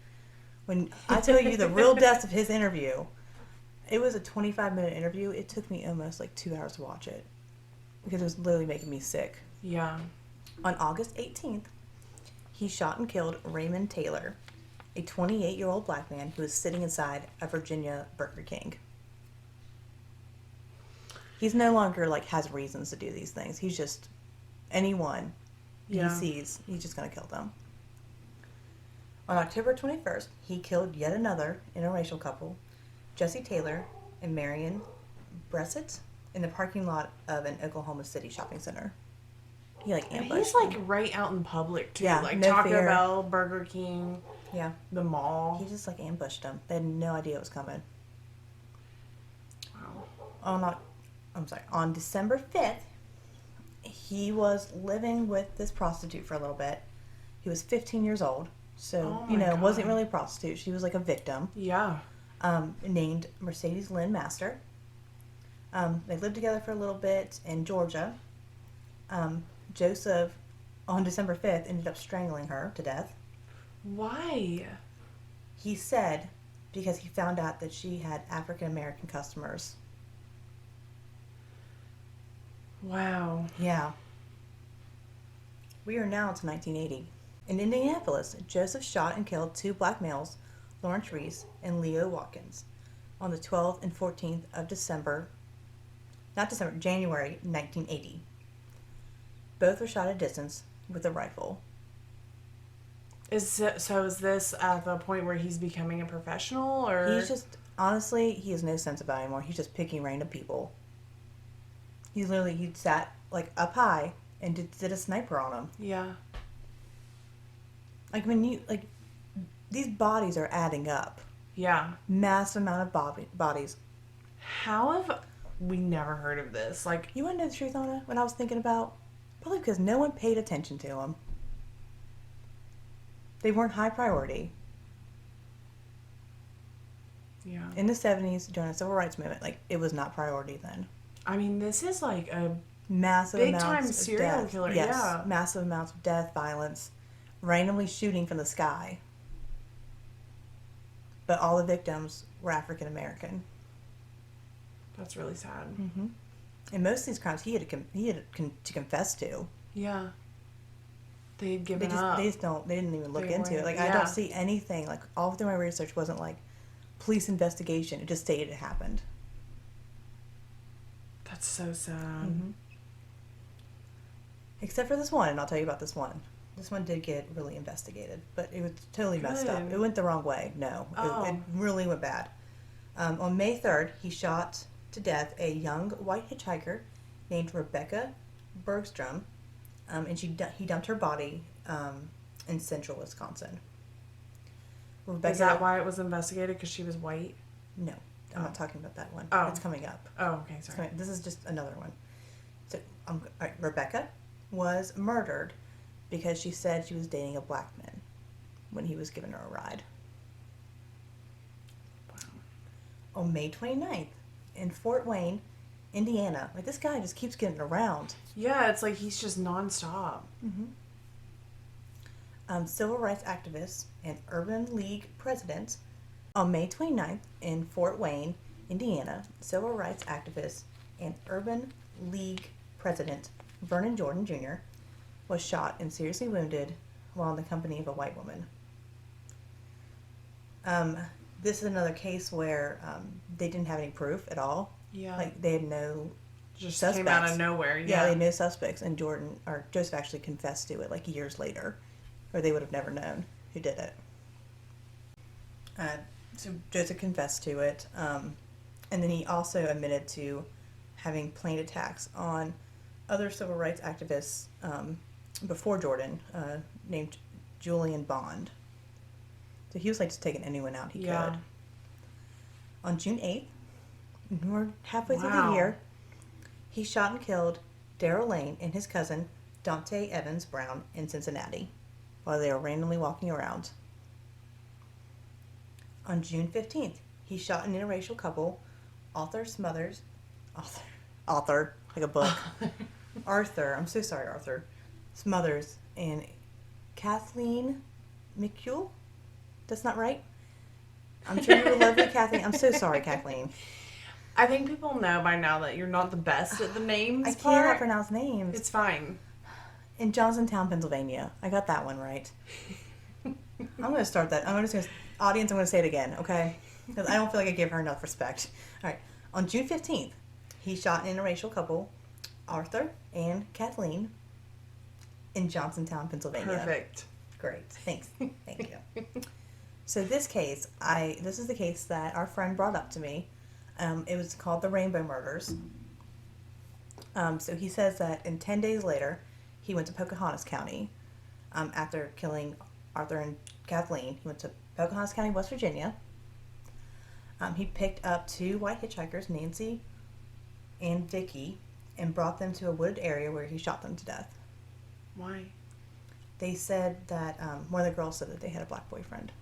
when I tell you the real depth of his interview. It was a 25-minute interview. It took me almost, like, 2 hours to watch it. Because it was literally making me sick. Yeah. On August 18th, he shot and killed Raymond Taylor, a 28-year-old black man who was sitting inside a Virginia Burger King. He's no longer, like, has reasons to do these things. He's just, anyone he sees, he's just going to kill them. On October 21st, he killed yet another interracial couple, Jesse Taylor and Marion Bressett, in the parking lot of an Oklahoma City shopping center. He, like, ambushed them. He's, like, right out in public, too. Yeah, like, no Taco fear. Bell, Burger King, the mall. He just, like, ambushed them. They had no idea it was coming. Wow. On December 5th, he was living with this prostitute for a little bit. He was 15 years old, so, God. Wasn't really a prostitute. She was, like, a victim. Yeah. Named Mercedes Lynn Master. They lived together for a little bit in Georgia. Joseph, on December 5th, ended up strangling her to death. Why? He said because he found out that she had African-American customers. Wow. Yeah. We are now to 1980. In Indianapolis, Joseph shot and killed 2 black males, Lawrence Reese and Leo Watkins, on the 12th and 14th of January 1980. Both were shot at distance with a rifle. Is this at the point where he's becoming a professional, or he's just honestly he has no sense about it anymore. He's just picking random people. He sat like up high and did a sniper on him. Yeah. Like these bodies are adding up. Yeah. Massive amount of bodies. How have we never heard of this? Like, you want to know the truth, Anna? What I was thinking about? Probably because no one paid attention to them. They weren't high priority. Yeah. In the 70s, during the Civil Rights Movement, like, it was not priority then. I mean, this is like a massive big amounts time of serial death. killer. Yes, yeah. Massive amounts of death, violence. randomly shooting from the sky. But all the victims were African American. That's really sad. Mm-hmm. And most of these crimes he had to confess to. Yeah. They had given up. They didn't even look into it. Like, yeah. I don't see anything. Like, all through my research wasn't like police investigation. It just stated it happened. That's so sad. Mm-hmm. Except for this one, and I'll tell you about this one. This one did get really investigated, but it was totally messed up. It went the wrong way. No, it really went bad. On May 3rd, he shot to death a young white hitchhiker named Rebecca Bergstrom, and he dumped her body in central Wisconsin. Is that why it was investigated? Because she was white? No, I'm not talking about that one. Oh. It's coming up. Oh, okay, sorry. This is just another one. So, all right, Rebecca was murdered because she said she was dating a black man when he was giving her a ride. Wow. On May 29th, in Fort Wayne, Indiana. Like, this guy just keeps getting around. Yeah, it's like he's just nonstop. Mm-hmm. Civil rights activist and Urban League president. On May 29th, in Fort Wayne, Indiana, civil rights activist and Urban League president Vernon Jordan Jr. was shot and seriously wounded while in the company of a white woman. This is another case where they didn't have any proof at all. Yeah. Like, they had no just suspects. Came out of nowhere. Yeah, they had no suspects. And Joseph actually confessed to it like years later, or they would have never known who did it. So Joseph confessed to it, and then he also admitted to having planned attacks on other civil rights activists before Jordan, named Julian Bond. So he was like just taking anyone out he could. On June 8th, we're halfway through the year, he shot and killed Darrell Lane and his cousin Dante Evans Brown in Cincinnati while they were randomly walking around. On June 15th, he shot an interracial couple, Arthur, like a book. Arthur, I'm so sorry, Arthur Smothers and Kathleen McCule. That's not right. I'm sure you're lovely, Kathleen. I'm so sorry, Kathleen. I think people know by now that you're not the best at the names. I cannot pronounce names. It's fine. In Johnsontown, Pennsylvania. I got that one right. I'm going to start that. Audience, I'm going to say it again, okay? Because I don't feel like I gave her enough respect. All right. On June 15th, he shot an interracial couple, Arthur and Kathleen, in Johnsontown, Pennsylvania. Perfect. Great. Thanks. Thank you. So this case, this is the case that our friend brought up to me. It was called the Rainbow Murders. So he says that 10 days later, he went to Pocahontas County after killing Arthur and Kathleen. He went to Pocahontas County, West Virginia. He picked up two white hitchhikers, Nancy and Vicky, and brought them to a wooded area where he shot them to death. Why? They said that one of the girls said that they had a black boyfriend.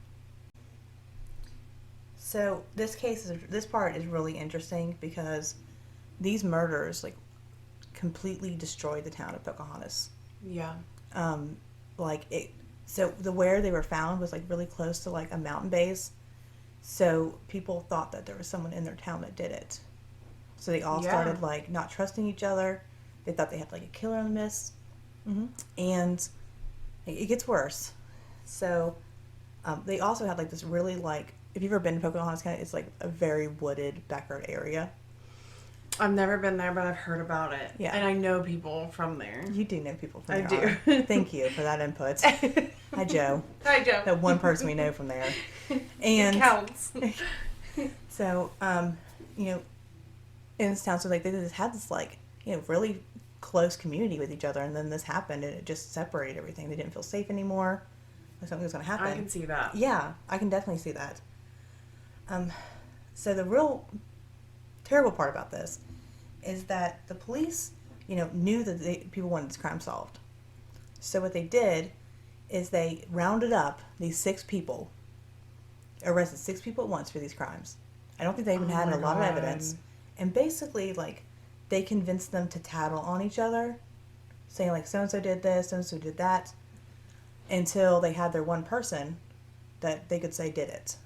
So this part is really interesting because these murders completely destroyed the town of Pocahontas. Yeah. So where they were found was really close to a mountain base. So people thought that there was someone in their town that did it. So they all started not trusting each other. They thought they had a killer in the midst. Mm-hmm. And it gets worse. So they also had this really if you've ever been to Pocahontas County, it's a very wooded backyard area. I've never been there, but I've heard about it. Yeah. And I know people from there. You do know people from there. I do. Thank you for that input. Hi, Joe. Hi, Joe. That one person we know from there. And it counts. So, in this town, so they just had this really close community with each other, and then this happened, and it just separated everything. They didn't feel safe anymore. Something was going to happen. I can see that. Yeah, I can definitely see that. So the real terrible part about this is that the police, knew that people wanted this crime solved. So what they did is they rounded up these 6 people, arrested 6 people at once for these crimes. I don't think they even had a lot of evidence. And basically, they convinced them to tattle on each other, saying, so-and-so did this, so-and-so did that. until they had their one person that they could say did it.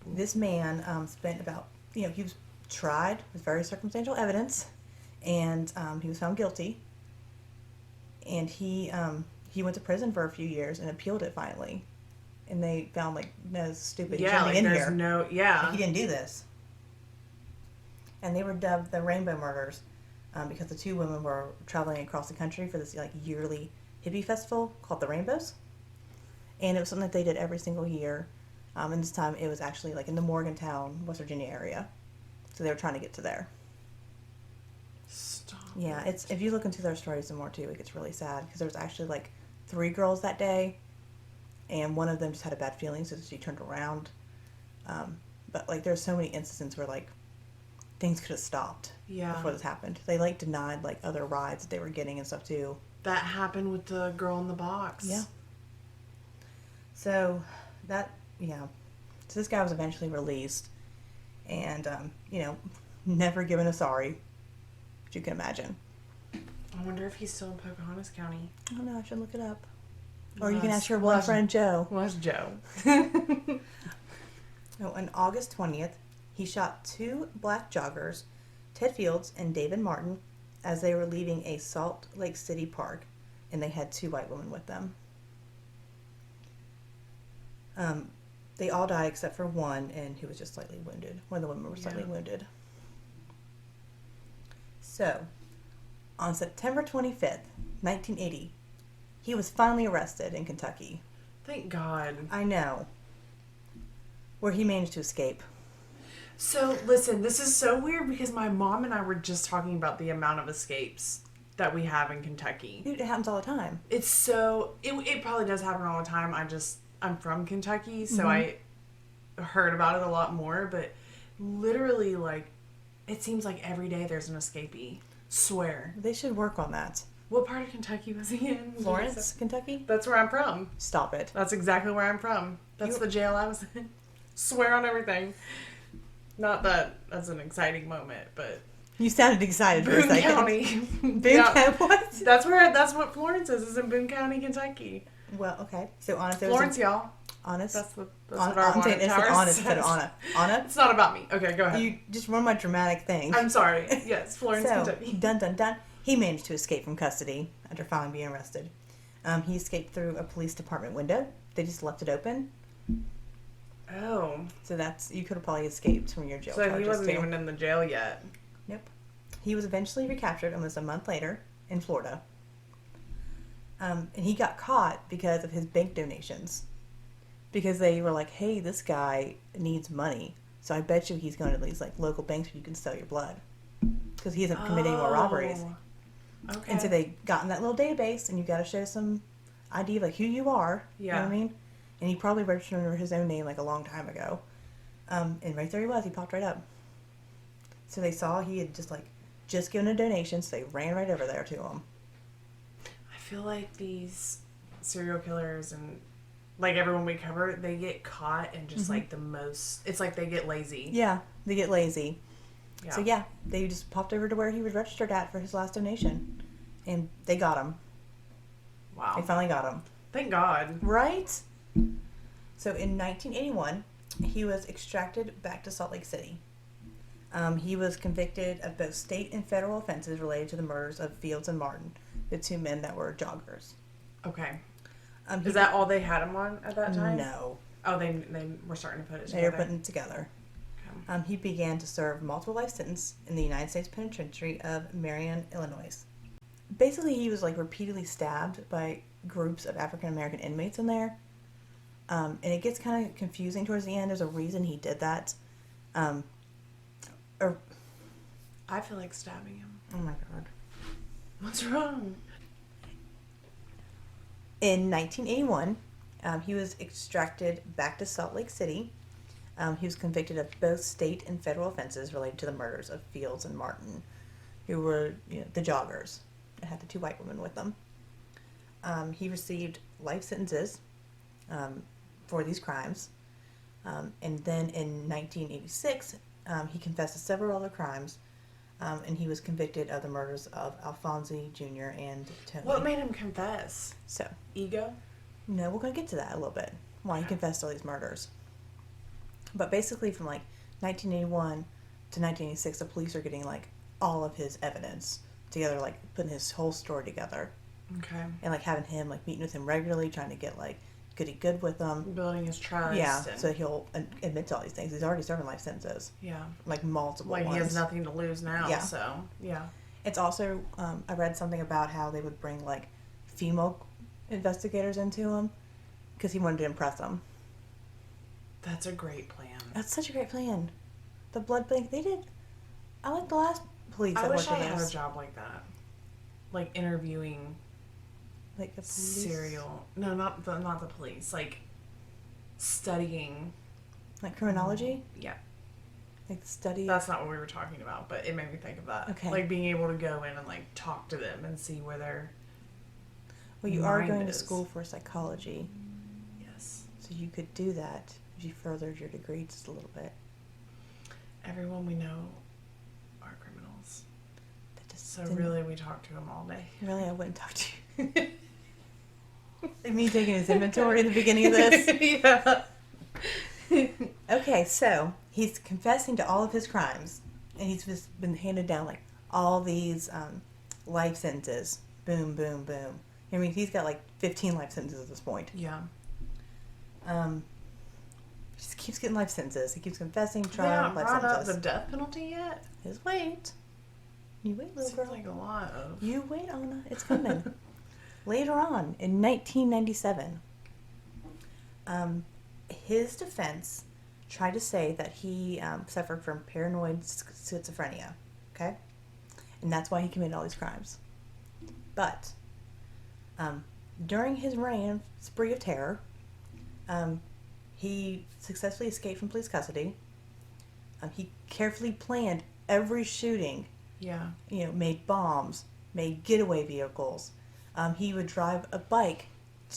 This man spent about, he was tried with very circumstantial evidence, and he was found guilty. And he went to prison for a few years and appealed it finally. And they found, like, no, stupid, he shouldn't be in here. Like, he didn't do this. And they were dubbed the Rainbow Murders because the two women were traveling across the country for this, like, yearly hippie festival called the Rainbows. And it was something that they did every single year. And this time it was actually, like, in the Morgantown, West Virginia area. So they were trying to get to there. Stop. Yeah, it's, if you look into their stories some more too, it gets really sad because there was actually, like, 3 girls that day, and one of them just had a bad feeling, so she turned around. But, like, there's so many instances where, like, things could have stopped before this happened. They, like, denied, like, other rides that they were getting and stuff too. That happened with the girl in the box. Yeah. So that, so this guy was eventually released, and never given a sorry, which you can imagine. I wonder if he's still in Pocahontas County. I don't know, I should look it up. Or you can ask your one friend Joe. What's Joe? On August 20th, he shot 2 black joggers, Ted Fields and David Martin, as they were leaving a Salt Lake City park, and they had 2 white women with them. They all died except for one, and who was just slightly wounded. One of the women was slightly wounded. So, on September 25th, 1980, he was finally arrested in Kentucky. Thank God. I know. Where he managed to escape. So, listen, this is so weird because my mom and I were just talking about the amount of escapes that we have in Kentucky. Dude, it happens all the time. It's so... It probably does happen all the time. I'm from Kentucky, so I heard about it a lot more, but literally, like, it seems like every day there's an escapee. Swear. They should work on that. What part of Kentucky was he in? Florence, Kentucky? That's where I'm from. Stop it. That's exactly where I'm from. That's the jail I was in. Swear on everything. Not that that's an exciting moment, but... You sounded excited for a second. County. Boone County, what? That's what Florence is in Boone County, Kentucky. Well, okay. So, honest, Florence, y'all. Honest? That's what our I'm saying it's tower honest says. instead of Anna. Anna? It's not about me. Okay, go ahead. You just run my dramatic thing. I'm sorry. Yes, Florence, So, Kentucky. dun dun dun. He managed to escape from custody after finally being arrested. He escaped through a police department window. They just left it open. Oh. So you could have probably escaped from your jail So charges he wasn't too. even in the jail yet. Nope. He was eventually recaptured almost a month later in Florida. And he got caught because of his bank donations. Because they were like, hey, this guy needs money. So I bet you he's going to these, like, local banks where you can sell your blood. Because he hasn't committed any more robberies. Okay. And so they got in that little database, and you got to show some ID of, like, who you are. Yeah. You know what I mean? And he probably registered under his own name, like, a long time ago. And right there he was. He popped right up. So they saw he had just given a donation, so they ran right over there to him. I feel like these serial killers and, like, everyone we cover, they get caught in just, like, the most... It's like they get lazy. Yeah, they get lazy. Yeah. So, yeah, they just popped over to where he was registered at for his last donation. And they got him. Wow. They finally got him. Thank God. Right? So, in 1981, he was extracted back to Salt Lake City. He was convicted of both state and federal offenses related to the murders of Fields and Martin, the 2 men that were joggers. Okay. Is that all they had him on at that time? No. Oh, they were starting to put it together. They were putting it together. Okay. He began to serve multiple life sentences in the United States Penitentiary of Marion, Illinois. Basically, he was, like, repeatedly stabbed by groups of African American inmates in there. And it gets kind of confusing towards the end. There's a reason he did that. I feel like stabbing him. Oh my God. What's wrong? In 1981, he was extracted back to Salt Lake City. He was convicted of both state and federal offenses related to the murders of Fields and Martin, who were the joggers that had the 2 white women with them. He received life sentences for these crimes. And then in 1986, he confessed to several other crimes And he was convicted of the murders of Alfonsi Jr. and Tony. What made him confess? So, Ego? no, we're going to get to that a little bit. Why he confessed all these murders. But basically from like 1981 to 1986, the police are getting like all of his evidence together, like putting his whole story together. Okay. And like having him, like meeting with him regularly, trying to get like good with him. Building his trust. Yeah, so he'll admit to all these things. He's already serving life sentences. Yeah. Like multiple Like ones. he has nothing to lose now, Yeah. so, yeah. It's also, I read something about how they would bring like female investigators into him because he wanted to impress them. That's a great plan. That's such a great plan. The blood bank, they did. I like the last police I that wish worked I with had a us. job like that. Like interviewing Like the police. serial. No, not the police. Like studying. Like criminology? Yeah. Like the study. That's not what we were talking about, but it made me think of that. Okay. Like being able to go in and like talk to them and see where their Well, you are mind going to is. school for psychology, Yes. so you could do that if you furthered your degree just a little bit. Everyone we know are criminals. That just So didn't- really we talk to them all day. Really, I wouldn't talk to you. Me taking his inventory at the beginning of this. Yeah. Okay, so he's confessing to all of his crimes, and he's just been handed down like all these life sentences. Boom, boom, boom. I mean, he's got like 15 life sentences at this point. Yeah. Just keeps getting life sentences. He keeps confessing, They trial, haven't life brought up sentences. the death penalty yet? Just wait. You wait, little Seems girl. like a lot of. You wait, Anna. It's coming. Later on, in 1997, his defense tried to say that he suffered from paranoid schizophrenia, okay? And that's why he committed all these crimes. But during his reign, spree of terror, he successfully escaped from police custody. He carefully planned every shooting. Yeah. You know, made bombs, made getaway vehicles. He would drive a bike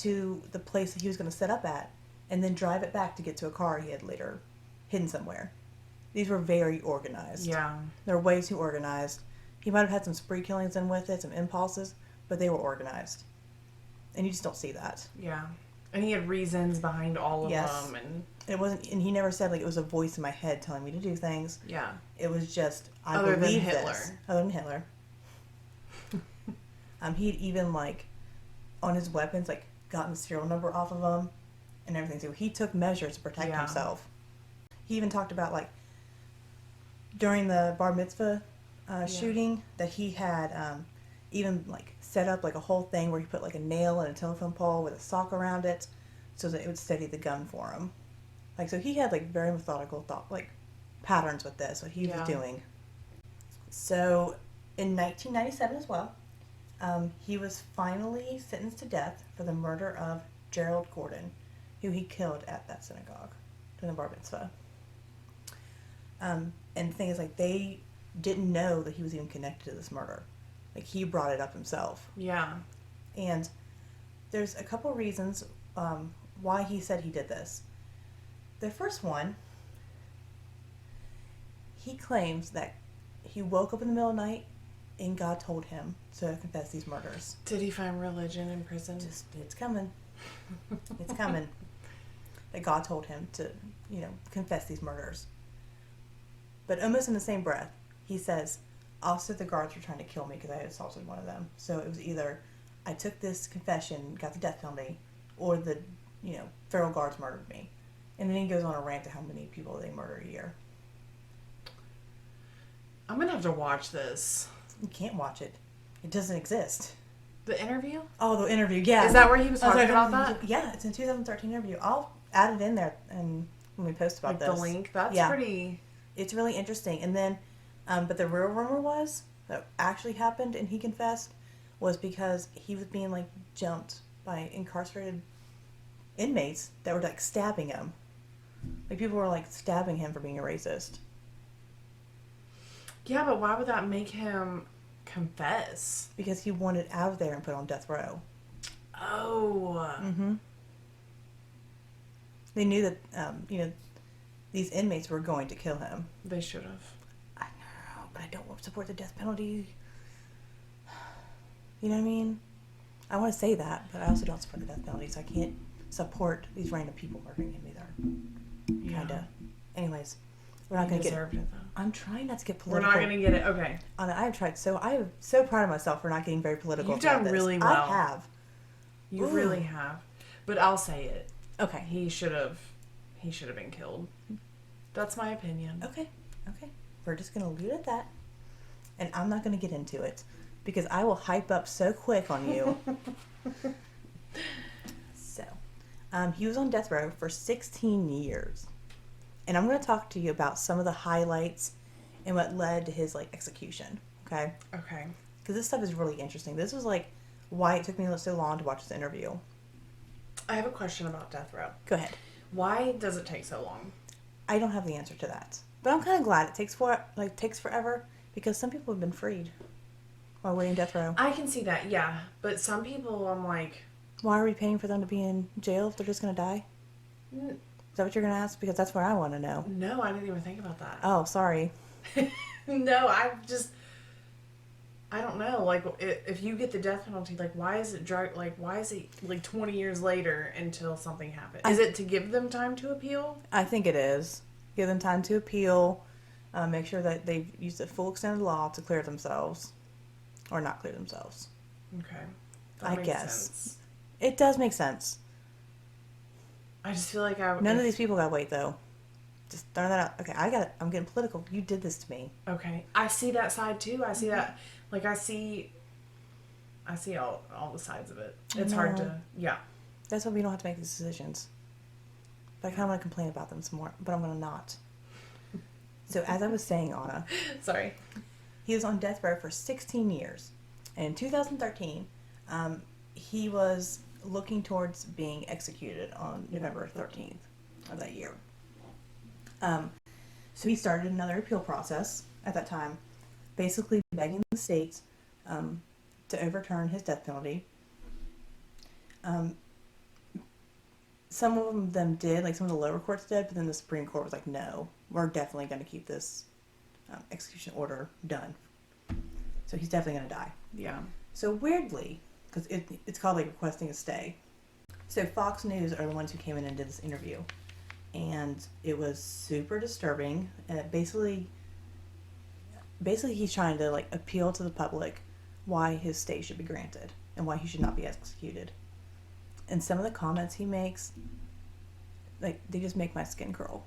to the place that he was going to set up at and then drive it back to get to a car he had later hidden somewhere. These were very organized. Yeah. They were way too organized. He might have had some spree killings in with it, some impulses, but they were organized. And you just don't see that. Yeah. And he had reasons behind all of Yes. them, and It wasn't, and he never said like it was a voice in my head telling me to do things. yeah. It was just I Other than believe Hitler. this. Other than Hitler. He'd even like on his weapons like gotten the serial number off of them and everything. So he took measures to protect Yeah. himself. He even talked about like during the bar mitzvah shooting that he had even like set up like a whole thing where he put like a nail and a telephone pole with a sock around it so that it would steady the gun for him. Like, so he had like very methodical thought, like patterns with this, what he was doing. So in 1997 as well, he was finally sentenced to death for the murder of Gerald Gordon, who he killed at that synagogue during the bar mitzvah. And the thing is, like, they didn't know that he was even connected to this murder. Like, he brought it up himself. Yeah. And there's a couple reasons why he said he did this. The first one, he claims that he woke up in the middle of the night and God told him to confess these murders. Did he find religion in prison? Just, it's coming. It's coming. That God told him to, you know, confess these murders. But almost in the same breath, he says, also the guards were trying to kill me because I had assaulted one of them. So it was either I took this confession, got the death penalty, or the, you know, federal guards murdered me. And then he goes on a rant to how many people they murder a year. I'm gonna have to watch this. You can't watch it. It doesn't exist. The interview? Oh, the interview, yeah. Is that where he was Oh, talking sorry, about that? Yeah, it's in 2013 interview. I'll add it in there and when we post about Like this. the link? That's Yeah. pretty... It's really interesting. And then, but the real rumor was that actually happened and he confessed was because he was being like jumped by incarcerated inmates that were like stabbing him. Like people were like stabbing him for being a racist. Yeah, but why would that make him confess? Because he wanted out of there and put on death row. Oh. Mm-hmm. They knew that, you know, these inmates were going to kill him. They should have. I know, but I don't support the death penalty. You know what I mean? I want to say that, but I also don't support the death penalty, so I can't support these random people murdering him either. Yeah. Kinda. Anyways, we're not going to get it, though. I'm trying not to get We're political. not going to get it. Okay. I've tried I am so proud of myself for not getting very political. You've done this. really well. I have. You Ooh. really have. But I'll say it. Okay. He should have been killed. That's my opinion. Okay. We're just going to leave it at that. And I'm not going to get into it because I will hype up so quick on you. So, he was on death row for 16 years. And I'm going to talk to you about some of the highlights and what led to his execution. Okay? Okay. Because this stuff is really interesting. This was why it took me so long to watch this interview. I have a question about death row. Go ahead. Why does it take so long? I don't have the answer to that. But I'm kind of glad it takes forever because some people have been freed while waiting death row. I can see that, yeah. But some people, I'm like... Why are we paying for them to be in jail if they're just going to die? Is that what you're going to ask? Because that's what I want to know. No, I didn't even think about that. Oh, sorry. No, I don't know. If you get the death penalty, why is it 20 years later until something happens? Is it to give them time to appeal? I think it is. Give them time to appeal. Make sure that they've used the full extent of the law to clear themselves. Or not clear themselves. Okay. I makes guess. sense. It does make sense. I just feel like None of these people got to wait, though. Just throwing that out. Okay, I'm getting political. You did this to me. Okay. I see that side, too. I see that. I see all the sides of it. It's hard to... Yeah. That's why we don't have to make these decisions. But I kind of want to complain about them some more, but I'm going to not. So, as I was saying, Anna... Sorry. He was on death row for 16 years. And in 2013, he was looking towards being executed on November 13th of that year. So he started another appeal process at that time, basically begging the states to overturn his death penalty. Some of them did, some of the lower courts did, but then the Supreme Court was like, no, we're definitely going to keep this execution order done. So he's definitely going to die. Yeah. So weirdly, because it's called requesting a stay. So Fox News are the ones who came in and did this interview. And it was super disturbing. And basically he's trying to appeal to the public why his stay should be granted and why he should not be executed. And some of the comments he makes, they just make my skin curl.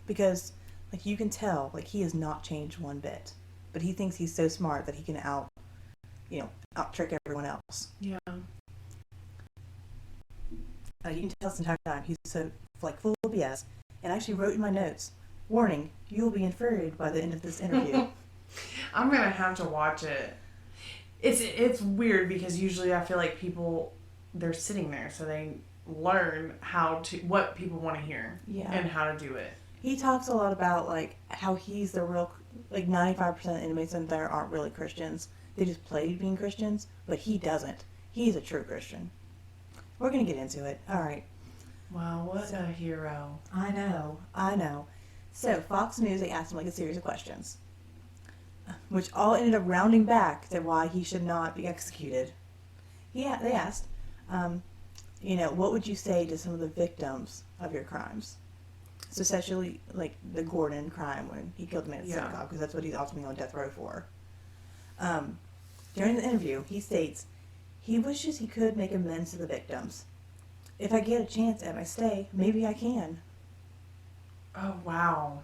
Because you can tell he has not changed one bit. But he thinks he's so smart that he can out trick everyone else. Yeah. You can tell this entire time he's so full of BS. And I actually wrote in my notes, warning, you will be infuriated by the end of this interview. I'm gonna have to watch it. It's weird because usually I feel like people, they're sitting there so they learn what people want to hear. Yeah. And how to do it. He talks a lot about how he's the real 95% of inmates in there aren't really Christians. They just play being Christians, but he doesn't. He's a true Christian. We're gonna get into it. All right. Wow, what a hero. I know. So Fox News, they asked him a series of questions, which all ended up rounding back to why he should not be executed. Yeah, they asked, what would you say to some of the victims of your crimes? So especially the Gordon crime when he killed the man at the synagogue, because that's what he's ultimately on death row for. During the interview, he states, he wishes he could make amends to the victims. If I get a chance at my stay, maybe I can. Oh, wow.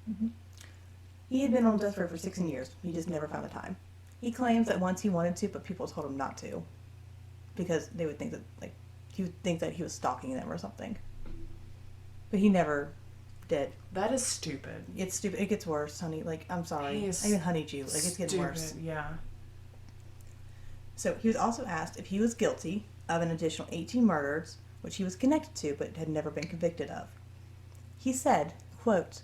Mm-hmm. He had been on death row for 16 years. He just never found the time. He claims that once he wanted to, but people told him not to. Because they would think that, he would think that he was stalking them or something. But he never did. That is stupid. It's stupid. It gets worse, honey. I'm sorry. I even honeyed you. It's getting worse. Yeah. So he was also asked if he was guilty of an additional 18 murders, which he was connected to but had never been convicted of. He said, quote,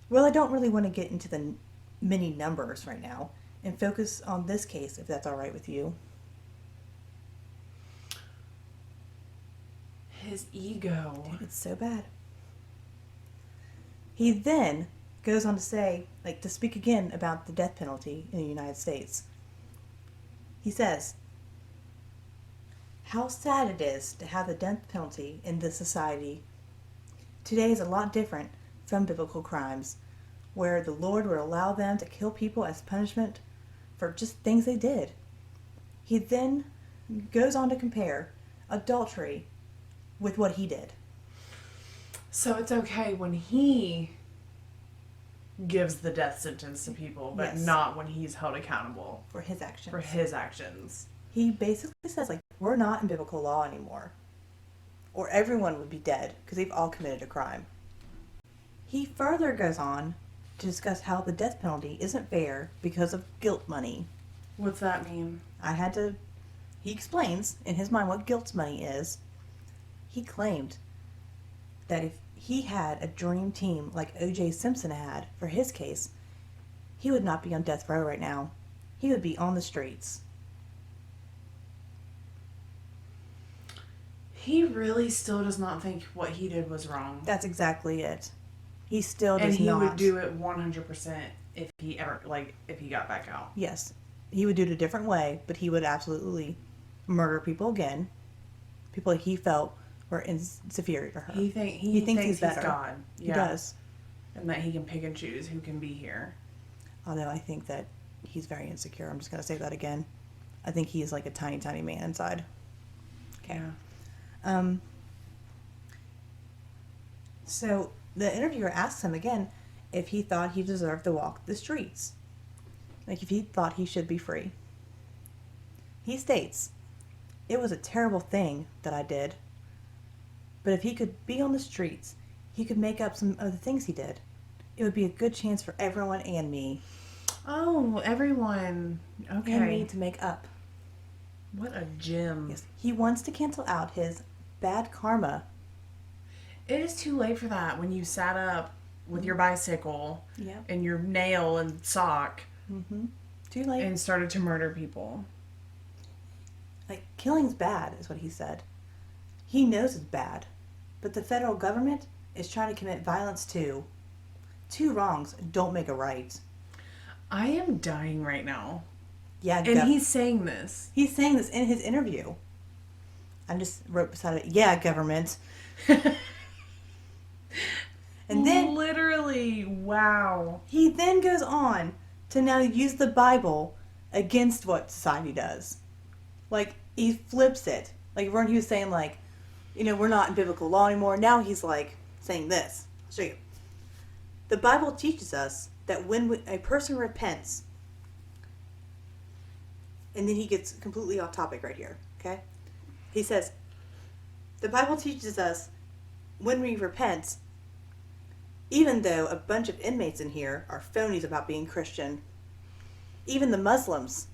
well, I don't really want to get into the many numbers right now and focus on this case, if that's all right with you. His ego. Dude, it's so bad. He then goes on to say, to speak again about the death penalty in the United States. He says, "How sad it is to have the death penalty in this society. Today is a lot different from biblical crimes, where the Lord would allow them to kill people as punishment for just things they did." He then goes on to compare adultery with what he did. So it's okay when he gives the death sentence to people, but Yes. not when he's held accountable For his actions. for his actions. He basically says, we're not in biblical law anymore. Or everyone would be dead, because they've all committed a crime. He further goes on to discuss how the death penalty isn't fair because of guilt money. What's that mean? He explains in his mind what guilt money is. He claimed that if he had a dream team like O.J. Simpson had for his case, he would not be on death row right now. He would be on the streets. He really still does not think what he did was wrong. That's exactly it. He still does not. And he would do it 100% if he ever, if he got back out. Yes. He would do it a different way, but he would absolutely murder people again. People he felt were inferior to her. He thinks he's better. God. He does. And that he can pick and choose who can be here. Although I think that he's very insecure. I'm just going to say that again. I think he is like a tiny, tiny man inside. Okay. Yeah. So the interviewer asks him again if he thought he deserved to walk the streets. If he thought he should be free. He states, "It was a terrible thing that I did. But if he could be on the streets, he could make up some of the things he did. It would be a good chance for everyone and me." Oh, everyone. Okay. And me to make up. What a gem. Yes. He wants to cancel out his bad karma. It is too late for that when you sat up with your bicycle and your nail and sock Too late. and started to murder people. Killing's bad, is what he said. He knows it's bad. But the federal government is trying to commit violence too. Two wrongs don't make a right. I am dying right now. Yeah, and he's saying this. He's saying this in his interview. I just wrote beside it, "Yeah, government." And then literally, wow. He then goes on to now use the Bible against what society does. He flips it. When he was saying, we're not in biblical law anymore. Now he's saying this. I'll show you. The Bible teaches us that when a person repents, and then he gets completely off topic right here, okay? He says, the Bible teaches us when we repent, even though a bunch of inmates in here are phonies about being Christian, even the Muslims,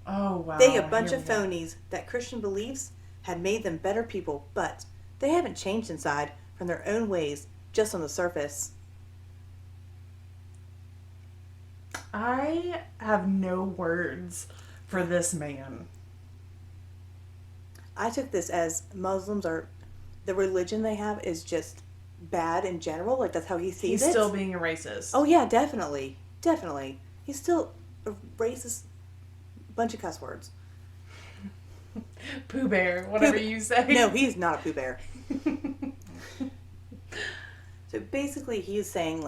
oh wow, they a bunch of phonies that Christian beliefs had made them better people, but they haven't changed inside from their own ways just on the surface. I have no words for this man. I took this as Muslims are, the religion they have is just bad in general. That's how he sees it. He's still being a racist. Oh yeah, definitely. Definitely. He's still a racist bunch of cuss words. Pooh Bear, whatever you say. No, he's not a Pooh Bear. So basically he's saying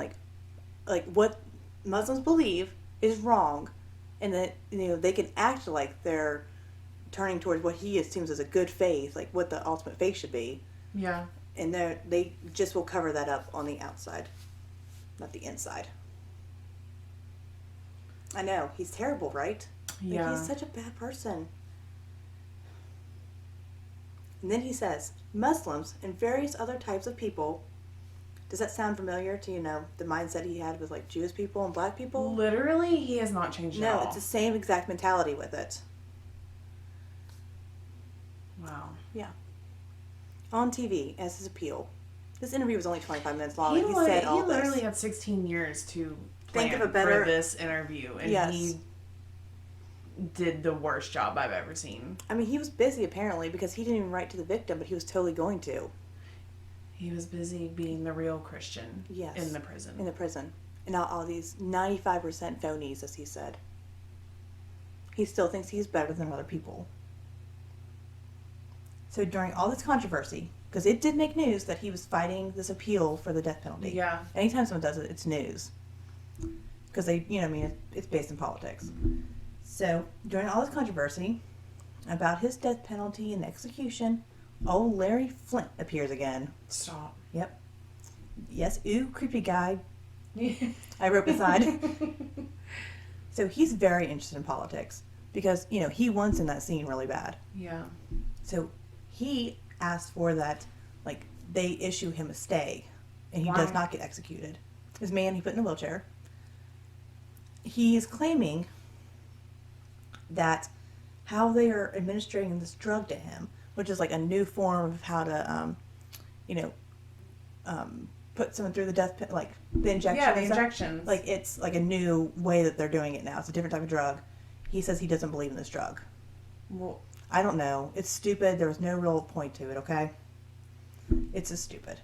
what Muslims believe is wrong, and that they can act like they're turning towards what he assumes is a good faith, what the ultimate faith should be. Yeah. And they just will cover that up on the outside, not the inside. I know, he's terrible, right? Yeah. He's such a bad person. And then he says, Muslims and various other types of people. Does that sound familiar to, the mindset he had with Jewish people and black people? Literally, he has not changed at all. No, it's the same exact mentality with it. Wow. Yeah. On TV, as his appeal. This interview was only 25 minutes long, He and he said all He literally this. had 16 years to plan Think of a better for this interview, and he did the worst job I've ever seen. I mean, he was busy apparently because he didn't even write to the victim, but he was totally going to. He was busy being the real Christian. Yes. In the prison. In the prison. and all these 95% phonies, as he said. He still thinks he's better than other people. So during all this controversy, because it did make news that he was fighting this appeal for the death penalty. Yeah. Anytime someone does it, it's news. Because they, it's based in politics. So during all this controversy about his death penalty and execution, old Larry Flint appears again. Stop. Yep. Yes, ooh, creepy guy. I wrote beside. So he's very interested in politics because, he wants in that scene really bad. Yeah. So he asked for that, they issue him a stay and he does not get executed. This man he put in a wheelchair. He is claiming that how they are administering this drug to him, which is like a new form of how to, put someone through the death pit, like the injection. Yeah, the injections. Like it's like a new way that they're doing it now. It's a different type of drug. He says he doesn't believe in this drug. Well, I don't know. It's stupid. There was no real point to it, okay? It's just stupid.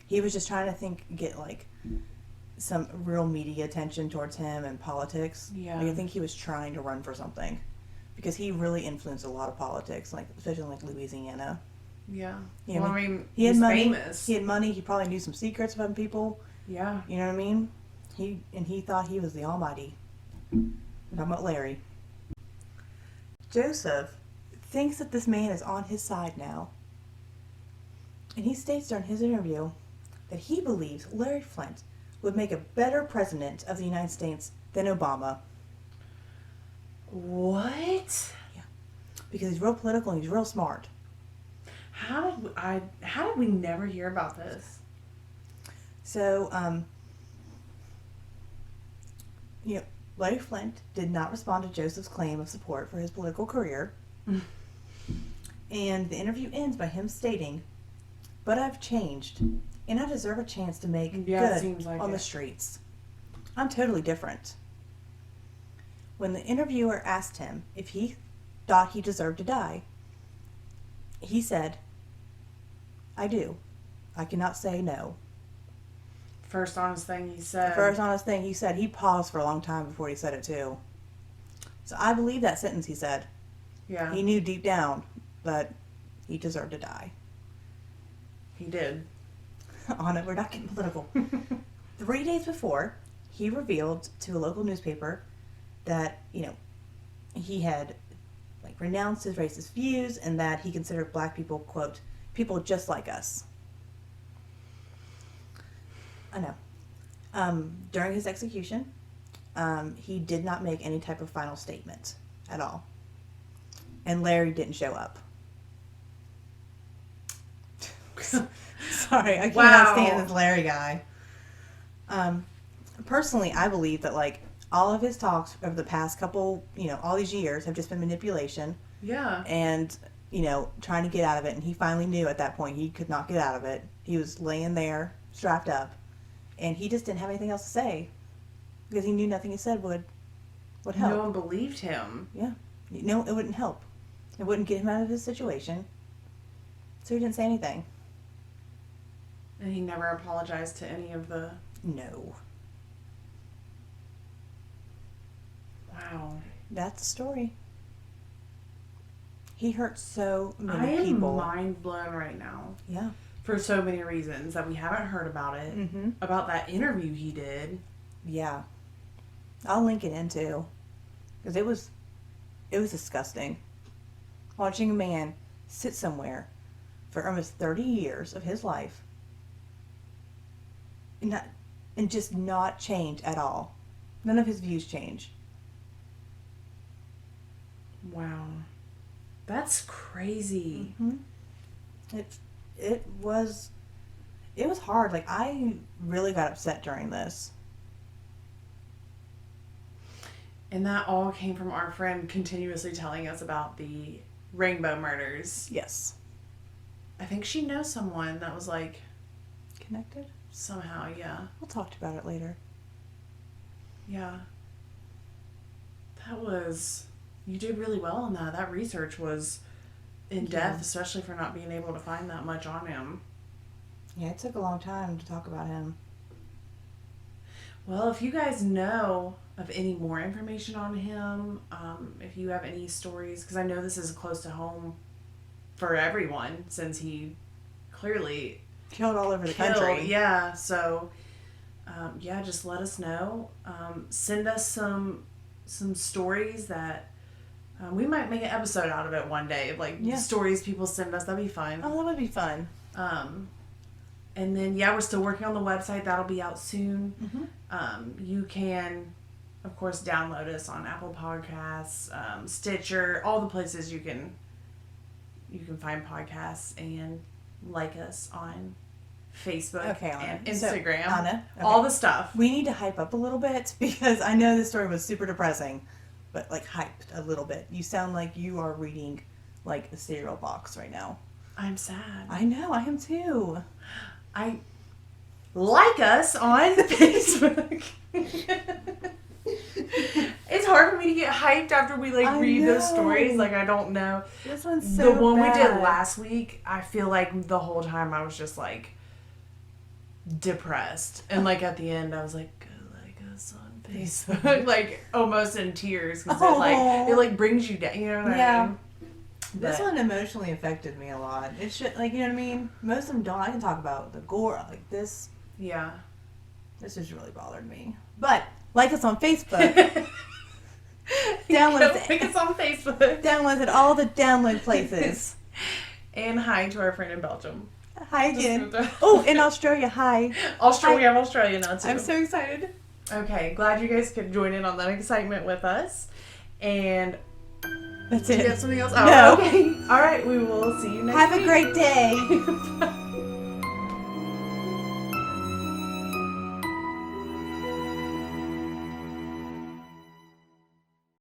He was just trying to get some real media attention towards him and politics. Yeah. I think he was trying to run for something because he really influenced a lot of politics, especially in Louisiana. Yeah. You know, well, I mean, he had he's money. famous. He had money. He probably knew some secrets about people. Yeah. You know what I mean? He thought he was the almighty. I'm talking about Larry. Joseph thinks that this man is on his side now. And he states during his interview that he believes Larry Flint would make a better president of the United States than Obama. What? Yeah. Because he's real political and he's real smart. How did we never hear about this? So, Larry Flint did not respond to Joseph's claim of support for his political career. And the interview ends by him stating, "But I've changed, and I deserve a chance to make good on the streets. I'm totally different." When the interviewer asked him if he thought he deserved to die, he said, "I do. I cannot say no." First honest thing he said. The first honest thing he said. He paused for a long time before he said it, too. So I believe that sentence he said. Yeah. He knew deep down that he deserved to die. He did. On it, we're not getting political. 3 days before, he revealed to a local newspaper that, he had renounced his racist views and that he considered black people, quote, people just like us. I know. During his execution, he did not make any type of final statement at all. And Larry didn't show up. Sorry, I cannot stand this Larry guy. Personally, I believe that all of his talks over the past couple, all these years have just been manipulation. Yeah. And, trying to get out of it. And he finally knew at that point he could not get out of it. He was laying there, strapped up. And he just didn't have anything else to say. Because he knew nothing he said would help. No one believed him. Yeah. No, it wouldn't help. It wouldn't get him out of his situation. So he didn't say anything. And he never apologized to any of the... No. Wow. That's the story. He hurt so many people. I am mind blown right now. Yeah. For so many reasons that we haven't heard about it. Mm-hmm. About that interview he did. Yeah. I'll link it in too. Because it was disgusting. Watching a man sit somewhere for almost 30 years of his life and just not change at all. None of his views change. Wow. That's crazy. Mm-hmm. It was hard. I really got upset during this. And that all came from our friend continuously telling us about the rainbow murders. Yes. I think she knows someone that was Connected? somehow, yeah. We'll talk about it later. Yeah. You did really well on that. That research was in depth, especially for not being able to find that much on him. Yeah, it took a long time to talk about him. Well, if you guys know of any more information on him, if you have any stories, because I know this is close to home for everyone since he clearly Killed all over the killed. country. Yeah, so just let us know. Send us some stories that we might make an episode out of it one day. Like stories people send us, that'd be fun. Oh, that would be fun. And then we're still working on the website. That'll be out soon. Mm-hmm. You can, of course, download us on Apple Podcasts, Stitcher, all the places you can find podcasts, and like us on Facebook and Instagram. So, Anna, all the stuff. We need to hype up a little bit because I know this story was super depressing, but like hyped a little bit. You sound like you are reading like a cereal box right now. I'm sad. I know, I am too. I like us on Facebook. It's hard for me to get hyped after we read those stories. Like, I don't know. This one's so The one bad. we did last week, I feel like the whole time I was just like depressed, and like at the end I was like, go like us on Facebook, like almost in tears because it brings you down. You know what I mean? This one emotionally affected me a lot. It should, like, you know what I mean? Most of them don't. I can talk about the gore, like this. Yeah. This just really bothered me. But, like us on Facebook. Like us on Facebook. Download at all the download places. And hi to our friend in Belgium. Hi again. Oh, in Australia, hi. We have Australia now too. I'm so excited. Okay, glad you guys could join in on that excitement with us. And that's do it. you have something else? No. Okay. All right, we will see you next week. Have a great day.